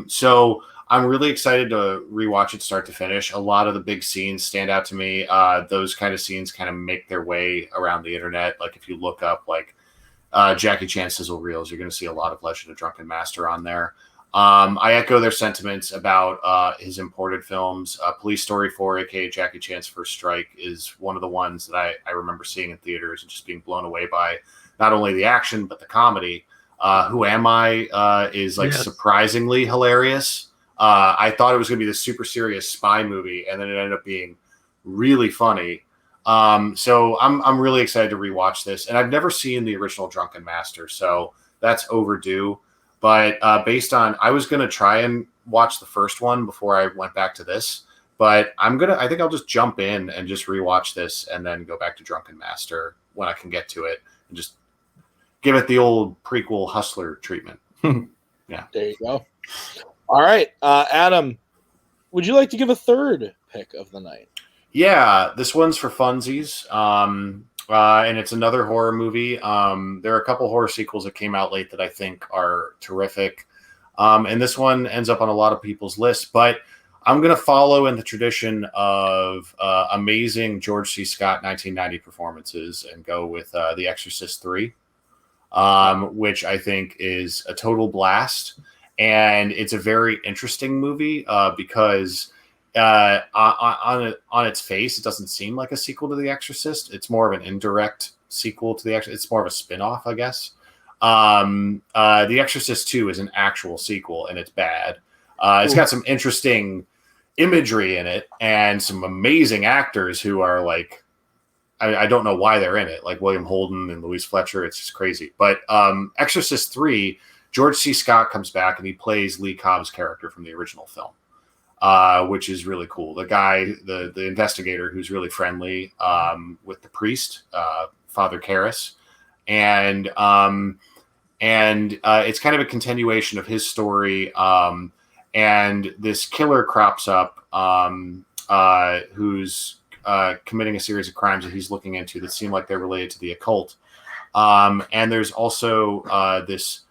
So I'm really excited to rewatch it start to finish. A lot of the big scenes stand out to me. Those kind of scenes kind of make their way around the internet. Like if you look up like Jackie Chan sizzle reels, you're going to see a lot of Legend of Drunken Master on there. I echo their sentiments about his imported films. Police Story 4, aka Jackie Chan's First Strike, is one of the ones that I remember seeing in theaters and just being blown away by not only the action, but the comedy. Who Am I is like surprisingly hilarious. I thought it was going to be this super serious spy movie, and then it ended up being really funny. So I'm really excited to rewatch this. And I've never seen the original Drunken Master, so that's overdue. But I was going to try and watch the first one before I went back to this. But I think I'll just jump in and just rewatch this and then go back to Drunken Master when I can get to it and just give it the old prequel Hustler treatment. Yeah. There you go. All right. Adam, would you like to give a third pick of the night? Yeah, this one's for funsies. And it's another horror movie. There are a couple horror sequels that came out late that I think are terrific. And this one ends up on a lot of people's lists, but I'm going to follow in the tradition of amazing George C. Scott 1990 performances and go with The Exorcist 3, which I think is a total blast. And it's a very interesting movie because on its face, it doesn't seem like a sequel to The Exorcist. It's more of an indirect sequel to The Exorcist. It's more of a spin-off, I guess. The Exorcist 2 is an actual sequel, and it's bad. It's got some interesting imagery in it and some amazing actors who are like I don't know why they're in it, like William Holden and Louise Fletcher. It's just crazy. But Exorcist 3, George C. Scott comes back and he plays Lee Cobb's character from the original film, which is really cool. The guy, the investigator who's really friendly with the priest, Father Karras. And it's kind of a continuation of his story. And this killer crops up who's committing a series of crimes that he's looking into that seem like they're related to the occult. And there's also this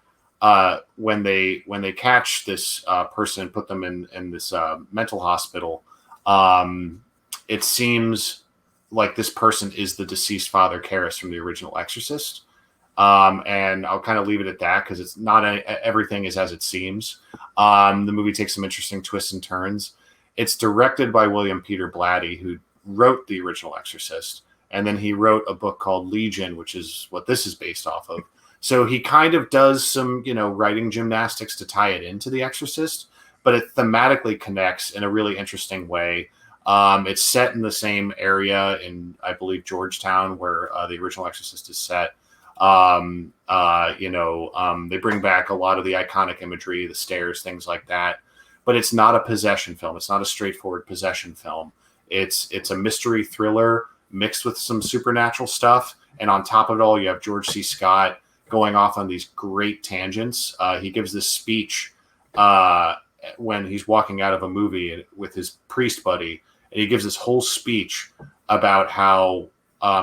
when they catch this person and put them in this mental hospital, it seems like this person is the deceased Father Karras from the original Exorcist. And I'll kind of leave it at that because it's not everything is as it seems. The movie takes some interesting twists and turns. It's directed by William Peter Blatty, who wrote the original Exorcist, and then he wrote a book called Legion, which is what this is based off of. So he kind of does some, writing gymnastics to tie it into The Exorcist, but it thematically connects in a really interesting way. It's set in the same area in, I believe, Georgetown, where the original Exorcist is set. They bring back a lot of the iconic imagery, the stairs, things like that. But it's not a possession film. It's not a straightforward possession film. It's a mystery thriller mixed with some supernatural stuff. And on top of it all, you have George C. Scott going off on these great tangents. He gives this speech when he's walking out of a movie with his priest buddy. And he gives this whole speech about how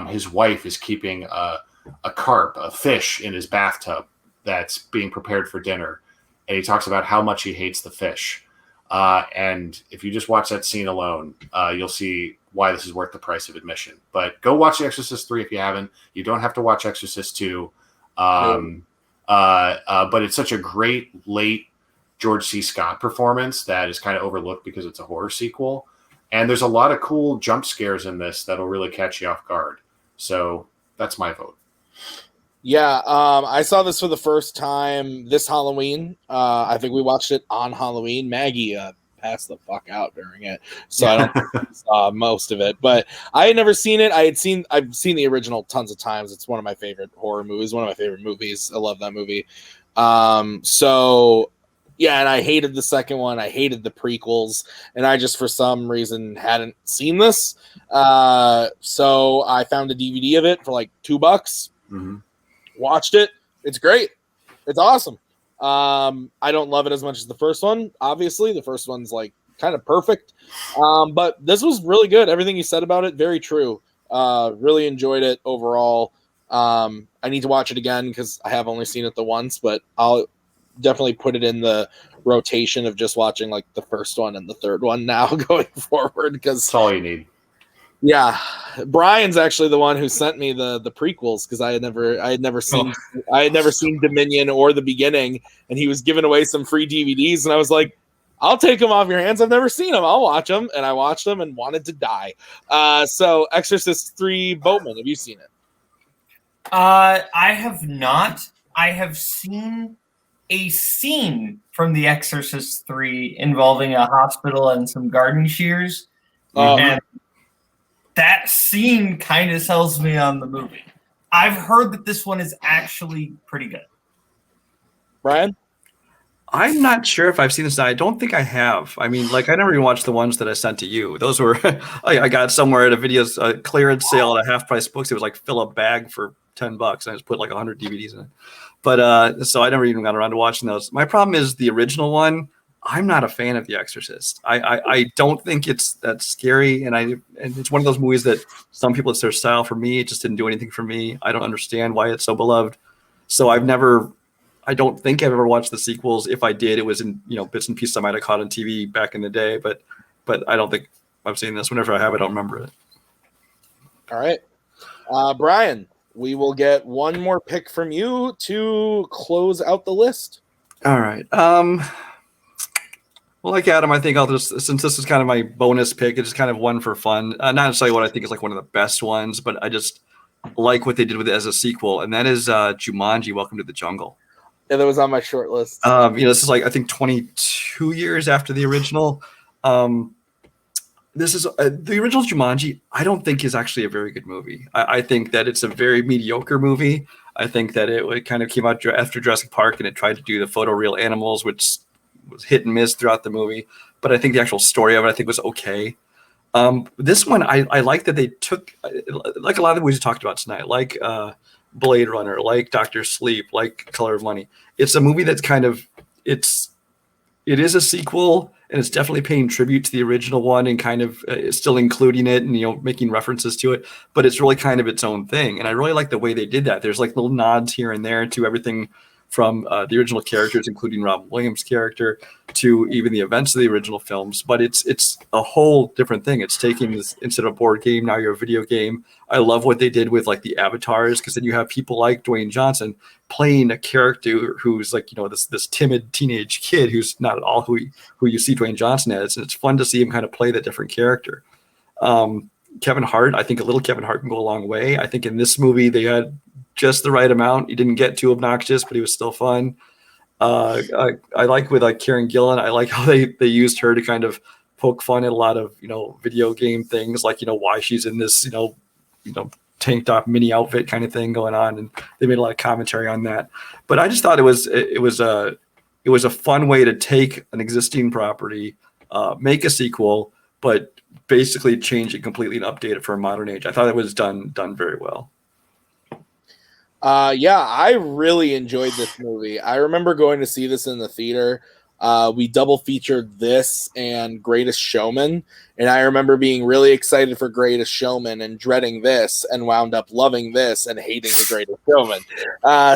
his wife is keeping a carp, a fish, in his bathtub that's being prepared for dinner. And he talks about how much he hates the fish. And if you just watch that scene alone, you'll see why this is worth the price of admission. But go watch The Exorcist 3 if you haven't. You don't have to watch Exorcist 2. But it's such a great late George C. Scott performance that is kind of overlooked because it's a horror sequel. And there's a lot of cool jump scares in this that'll really catch you off guard. So that's my vote. Yeah, I saw this for the first time this Halloween. I think we watched it on Halloween. Maggie passed the fuck out during it, so I don't think I saw most of it. But I had never seen it. I've seen the original tons of times. It's one of my favorite horror movies. One of my favorite movies. I love that movie. So yeah, and I hated the second one. I hated the prequels, and I just for some reason hadn't seen this. So I found a DVD of it for like $2. Mm-hmm. Watched it. It's great. It's awesome. I don't love it as much as the first one. Obviously, the first one's like kind of perfect. But this was really good. Everything you said about it, very true. Really enjoyed it overall. I need to watch it again because I have only seen it the once, but I'll definitely put it in the rotation of just watching like the first one and the third one now going forward. Because that's all you need. Yeah, Brian's actually the one who sent me the prequels because I had never seen Dominion or the beginning, and he was giving away some free DVDs, and I was like, I'll take them off your hands. I've never seen them. I'll watch them, and I watched them and wanted to die. So Exorcist 3, Boatman, have you seen it? I have not. I have seen a scene from The Exorcist 3 involving a hospital and some garden shears, and that scene kind of sells me on the movie. I've heard that this one is actually pretty good. Brian? I'm not sure if I've seen this. I don't think I have. I mean, like, I never even watched the ones that I sent to you. Those were, I got somewhere at a video clearance sale at a half-price books. It was like fill a bag for $10, and I just put like 100 DVDs in it. But so I never even got around to watching those. My problem is the original one. I'm not a fan of The Exorcist. I don't think it's that scary, and it's one of those movies that some people, it's their style. For me, it just didn't do anything for me. I don't understand why it's so beloved. So I don't think I've ever watched the sequels. If I did, it was in bits and pieces I might have caught on TV back in the day. But I don't think I've seen this. Whenever I have, I don't remember it. All right, Brian, we will get one more pick from you to close out the list. All right. Well, like Adam, I think I'll just, since this is kind of my bonus pick, it's just kind of one for fun. Not necessarily what I think is like one of the best ones, but I just like what they did with it as a sequel, and that is Jumanji: Welcome to the Jungle. Yeah, that was on my short list. This is like I think 22 years after the original. this is the original Jumanji. I don't think is actually a very good movie. I think that it's a very mediocre movie. I think that it kind of came out after Jurassic Park, and it tried to do the photoreal animals, which was hit and miss throughout the movie. But I think the actual story of it, I think, was okay. This one, I like that they took, like a lot of the movies we talked about tonight, like Blade Runner, like Doctor Sleep, like Color of Money. It's a movie that's kind of, it is a sequel, and it's definitely paying tribute to the original one and kind of still including it and, making references to it, but it's really kind of its own thing. And I really like the way they did that. There's like little nods here and there to everything from the original characters, including Robin Williams' character, to even the events of the original films. But it's a whole different thing. It's taking this, instead of a board game, now you're a video game. I love what they did with like the avatars, because then you have people like Dwayne Johnson playing a character who's like, this timid teenage kid who's not at all who you see Dwayne Johnson as. And it's fun to see him kind of play that different character. Kevin Hart, I think a little Kevin Hart can go a long way. I think in this movie they had just the right amount. He didn't get too obnoxious, but he was still fun. I like with Karen Gillan, I like how they used her to kind of poke fun at a lot of video game things, like why she's in this tank top mini outfit kind of thing going on, and they made a lot of commentary on that. But I just thought it was a fun way to take an existing property, make a sequel, but basically change it completely and update it for a modern age. I thought it was done very well. Yeah, I really enjoyed this movie. I remember going to see this in the theater. We double featured this and Greatest Showman, and I remember being really excited for Greatest Showman and dreading this, and wound up loving this and hating the Greatest Showman.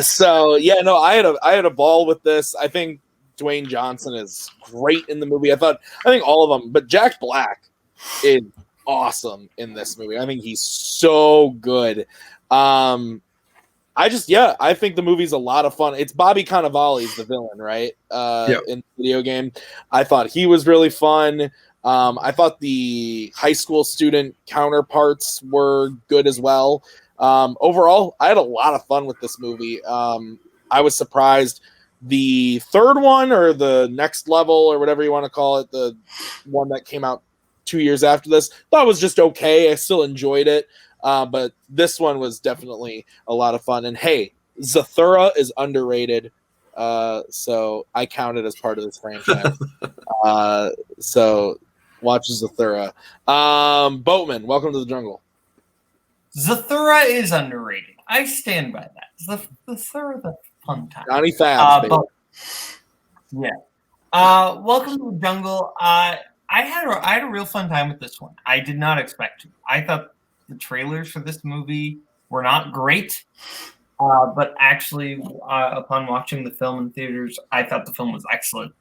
So yeah, no, I had a ball with this. I think Dwayne Johnson is great in the movie. I think all of them, but Jack Black is awesome in this movie. I think he's so good. I think the movie's a lot of fun. It's Bobby Cannavale's the villain, right? In the video game. I thought he was really fun. I thought the high school student counterparts were good as well. Overall, I had a lot of fun with this movie. I was surprised. The third one, or the next level, or whatever you want to call it, the one that came out 2 years after this, thought was just okay. I still enjoyed it. But this one was definitely a lot of fun. And hey, Zathura is underrated. So I count it as part of this franchise. So watch Zathura. Boatman, welcome to the jungle. Zathura is underrated. I stand by that. Zathura, the fun time. Johnny Fabs, baby. Yeah. Welcome to the jungle. I had a real fun time with this one. I did not expect to. I thought the trailers for this movie were not great, but actually, upon watching the film in theaters, I thought the film was excellent.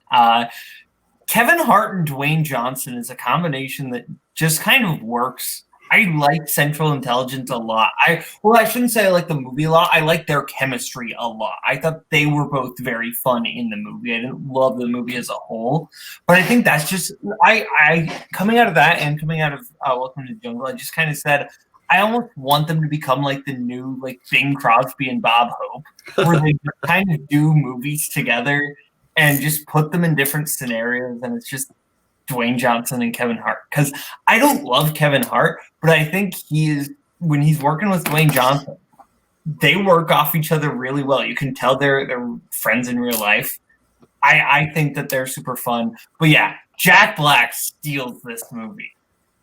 Kevin Hart and Dwayne Johnson is a combination that just kind of works. I like Central Intelligence a lot. I shouldn't say I like the movie a lot. I like their chemistry a lot. I thought they were both very fun in the movie. I didn't love the movie as a whole, but I think that's just I coming out of that and coming out of Welcome to the Jungle, I just kind of said I almost want them to become like the new like Bing Crosby and Bob Hope, where they kind of do movies together and just put them in different scenarios, and it's just Dwayne Johnson and Kevin Hart. Because I don't love Kevin Hart, but I think when he's working with Dwayne Johnson, they work off each other really well. You can tell they're friends in real life. I think that they're super fun. But yeah, Jack Black steals this movie.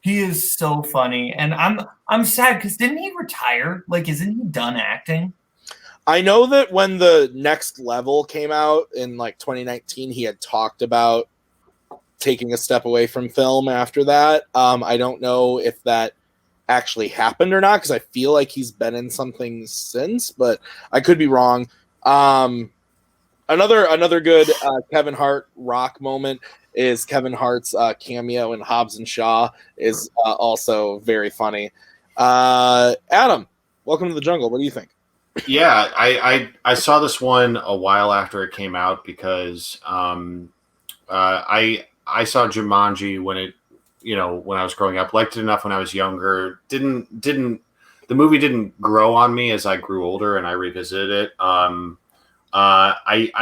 He is so funny, and I'm sad because didn't he retire? Like, isn't he done acting? I know that when the next level came out in like 2019, he had talked about taking a step away from film after that. I don't know if that actually happened or not, because I feel like he's been in something since, but I could be wrong. Another good Kevin Hart rock moment is Kevin Hart's cameo in Hobbs and Shaw is also very funny. Adam, welcome to the jungle. What do you think? Yeah, I saw this one a while after it came out because I saw Jumanji when I was growing up. Liked it enough when I was younger. The movie didn't grow on me as I grew older and I revisited it. I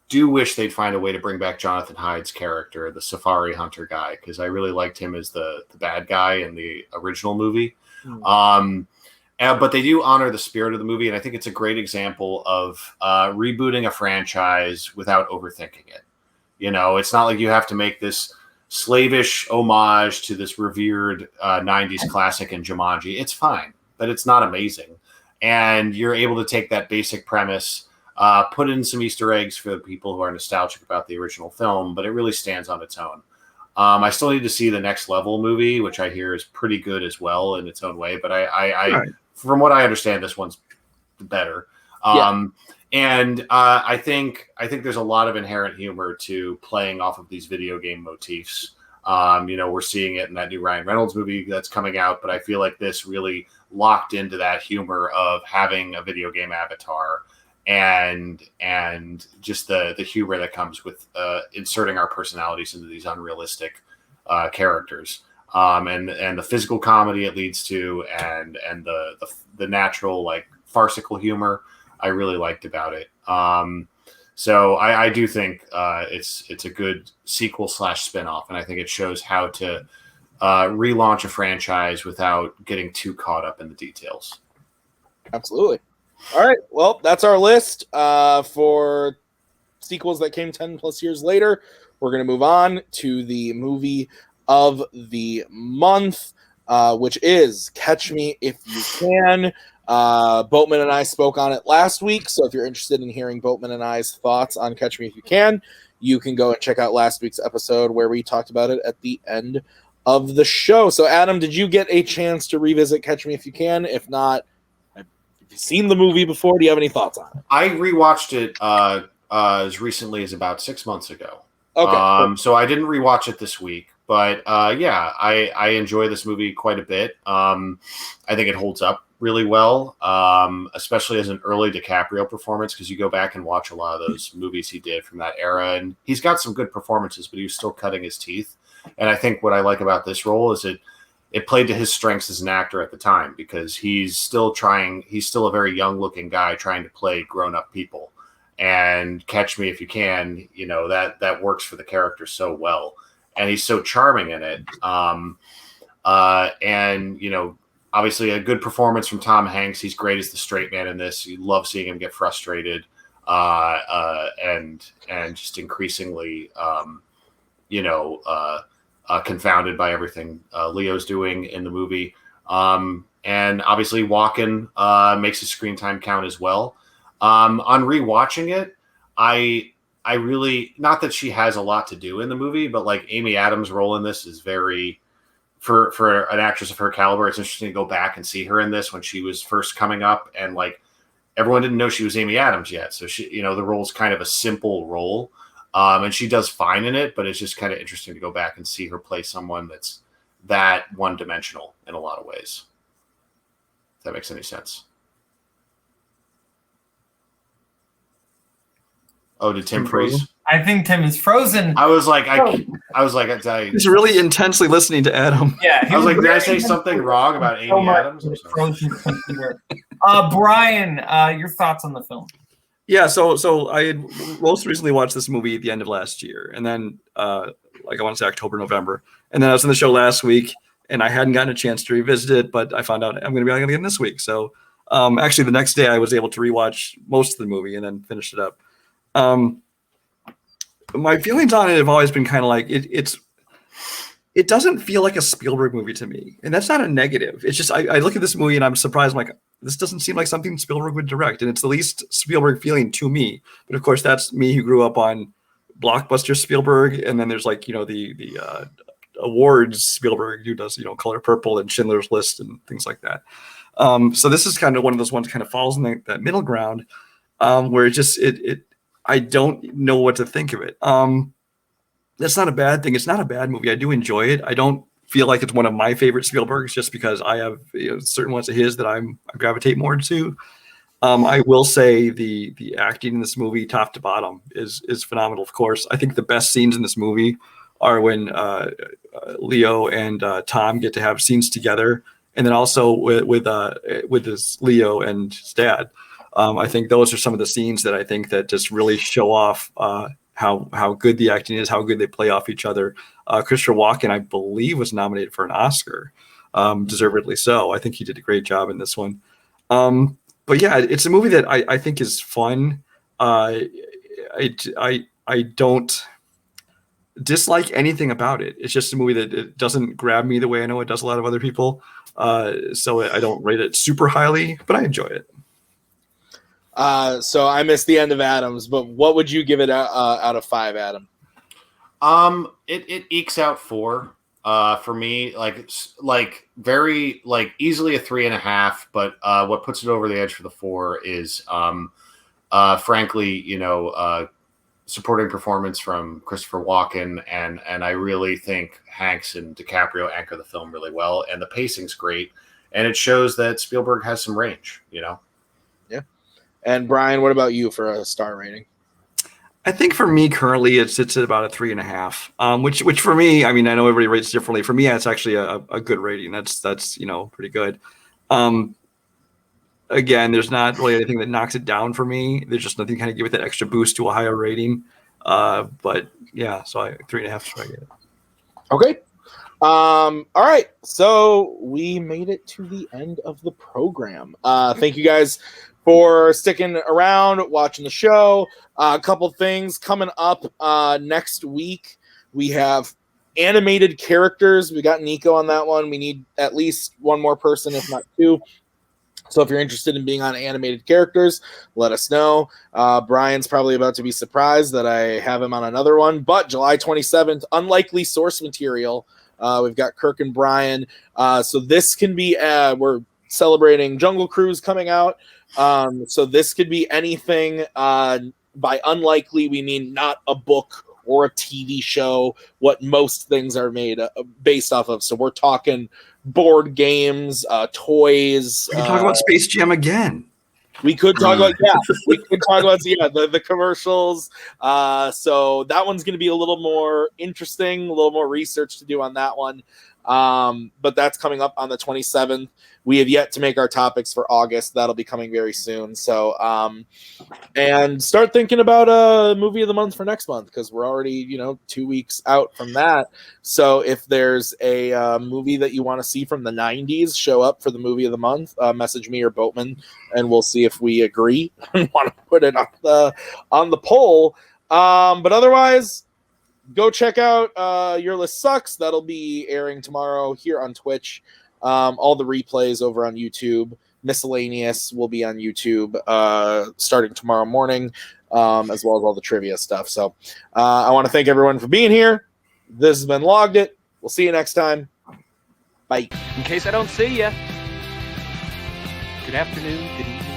do wish they'd find a way to bring back Jonathan Hyde's character, the safari hunter guy, because I really liked him as the bad guy in the original movie. But they do honor the spirit of the movie, and I think it's a great example of rebooting a franchise without overthinking it. You know, it's not like you have to make this slavish homage to this revered 90s classic in Jumanji. It's fine, but it's not amazing. And you're able to take that basic premise, put in some Easter eggs for the people who are nostalgic about the original film, but it really stands on its own. I still need to see the Next Level movie, which I hear is pretty good as well in its own way. But I from what I understand, this one's better. And I think there's a lot of inherent humor to playing off of these video game motifs. You know, we're seeing it in that new Ryan Reynolds movie that's coming out, but I feel like this really locked into that humor of having a video game avatar and just the humor that comes with inserting our personalities into these unrealistic characters. And the physical comedy it leads to, and the natural, like, farcical humor I really liked about it. So I do think it's a good sequel / spinoff, and I think it shows how to relaunch a franchise without getting too caught up in the details. Absolutely. All right. Well, that's our list for sequels that came 10 plus years later. We're going to move on to the movie of the month, which is Catch Me If You Can. Boatman and I spoke on it last week, so if you're interested in hearing Boatman and I's thoughts on Catch Me If You Can, you can go and check out last week's episode where we talked about it at the end of the show. So, Adam, did you get a chance to revisit Catch Me If You Can? If not, have you seen the movie before? Do you have any thoughts on it? I rewatched it as recently as about 6 months ago. Okay. So I didn't rewatch it this week, but I enjoy this movie quite a bit. I think it holds up really well, especially as an early DiCaprio performance, because you go back and watch a lot of those movies he did from that era, and he's got some good performances, but he was still cutting his teeth. And I think what I like about this role is it played to his strengths as an actor at the time, because he's still a very young looking guy trying to play grown-up people. And Catch Me If You Can, you know, that works for the character so well. And he's so charming in it. And, you know, obviously a good performance from Tom Hanks. He's great as the straight man in this. You love seeing him get frustrated and just increasingly, confounded by everything Leo's doing in the movie. And obviously Walken makes his screen time count as well. On rewatching it, I really, not that she has a lot to do in the movie, but like Amy Adams' role in this is very, for an actress of her caliber, it's interesting to go back and see her in this when she was first coming up, and like everyone didn't know she was Amy Adams yet. So she, you know, the role's kind of a simple role. And she does fine in it, but it's just kind of interesting to go back and see her play someone that's that one-dimensional in a lot of ways. If that makes any sense. Oh, did Tim freeze? I think Tim is frozen. I was like, He's really intensely listening to Adam. Yeah. I was like, did I say something wrong about Amy Adams? Frozen computer. Brian, your thoughts on the film? Yeah, so I had most recently watched this movie at the end of last year, and then like I want to say October, November, and then I was on the show last week, and I hadn't gotten a chance to revisit it, but I found out I'm going to be on it again this week. So actually, the next day I was able to rewatch most of the movie and then finish it up. My feelings on it have always been kind of like it doesn't feel like a Spielberg movie to me, and that's not a negative. It's just I look at this movie and I'm surprised. I'm like, this doesn't seem like something Spielberg would direct, and it's the least Spielberg feeling to me. But of course, that's me who grew up on blockbuster Spielberg, and then there's like, you know, the awards Spielberg who does, you know, Color Purple and Schindler's List and things like that. So this is kind of one of those ones that kind of falls in that middle ground where it I don't know what to think of it. That's not a bad thing. It's not a bad movie. I do enjoy it. I don't feel like it's one of my favorite Spielbergs just because I have, you know, certain ones of his that I gravitate more to. I will say the acting in this movie, top to bottom, is phenomenal. Of course, I think the best scenes in this movie are when Leo and Tom get to have scenes together, and then also with his Leo and his dad. I think those are some of the scenes that I think that just really show off how good the acting is, how good they play off each other. Christopher Walken, I believe, was nominated for an Oscar, deservedly so. I think he did a great job in this one. But yeah, it's a movie that I think is fun. I don't dislike anything about it. It's just a movie that it doesn't grab me the way I know it does a lot of other people. So I don't rate it super highly, but I enjoy it. So I missed the end of Adam's, but what would you give it out of 5, Adam? It ekes out 4 for me, like very like easily a 3.5. But what puts it over the edge for the 4 is frankly, supporting performance from Christopher Walken, and I really think Hanks and DiCaprio anchor the film really well, and the pacing's great, and it shows that Spielberg has some range. Yeah. And Brian, what about you for a star rating? I think for me currently it sits at about a 3.5, which for me, I mean, I know everybody rates differently. For me, that's actually a good rating. That's pretty good. Again, there's not really anything that knocks it down for me. There's just nothing kind of give it that extra boost to a higher rating. But yeah, so 3.5 is what I get it. Okay. All right. So we made it to the end of the program. Thank you guys for sticking around, watching the show. A couple things coming up next week. We have animated characters. We got Nico on that one. We need at least one more person, if not 2. So if you're interested in being on animated characters, let us know. Brian's probably about to be surprised that I have him on another one. But July 27th, unlikely source material. We've got Kirk and Brian. So this can be, we're celebrating Jungle Cruise coming out. So this could be anything. By unlikely, we mean not a book or a TV show, what most things are made based off of. So we're talking board games, toys. We can talk about Space Jam again. We could talk about the commercials. So that one's going to be a little more interesting, a little more research to do on that one. But that's coming up on the 27th. We have yet to make our topics for August. That'll be coming very soon. So, and start thinking about a movie of the month for next month, because we're already, 2 weeks out from that. So if there's a movie that you want to see from the 90s show up for the movie of the month, message me or Boatman, and we'll see if we agree and want to put it on the poll. But otherwise, go check out Your List Sucks. That'll be airing tomorrow here on Twitch. All the replays over on YouTube. Miscellaneous will be on YouTube starting tomorrow morning, as well as all the trivia stuff. So I want to thank everyone for being here. This has been Logged It. We'll see you next time. Bye. In case I don't see you, good afternoon, good evening.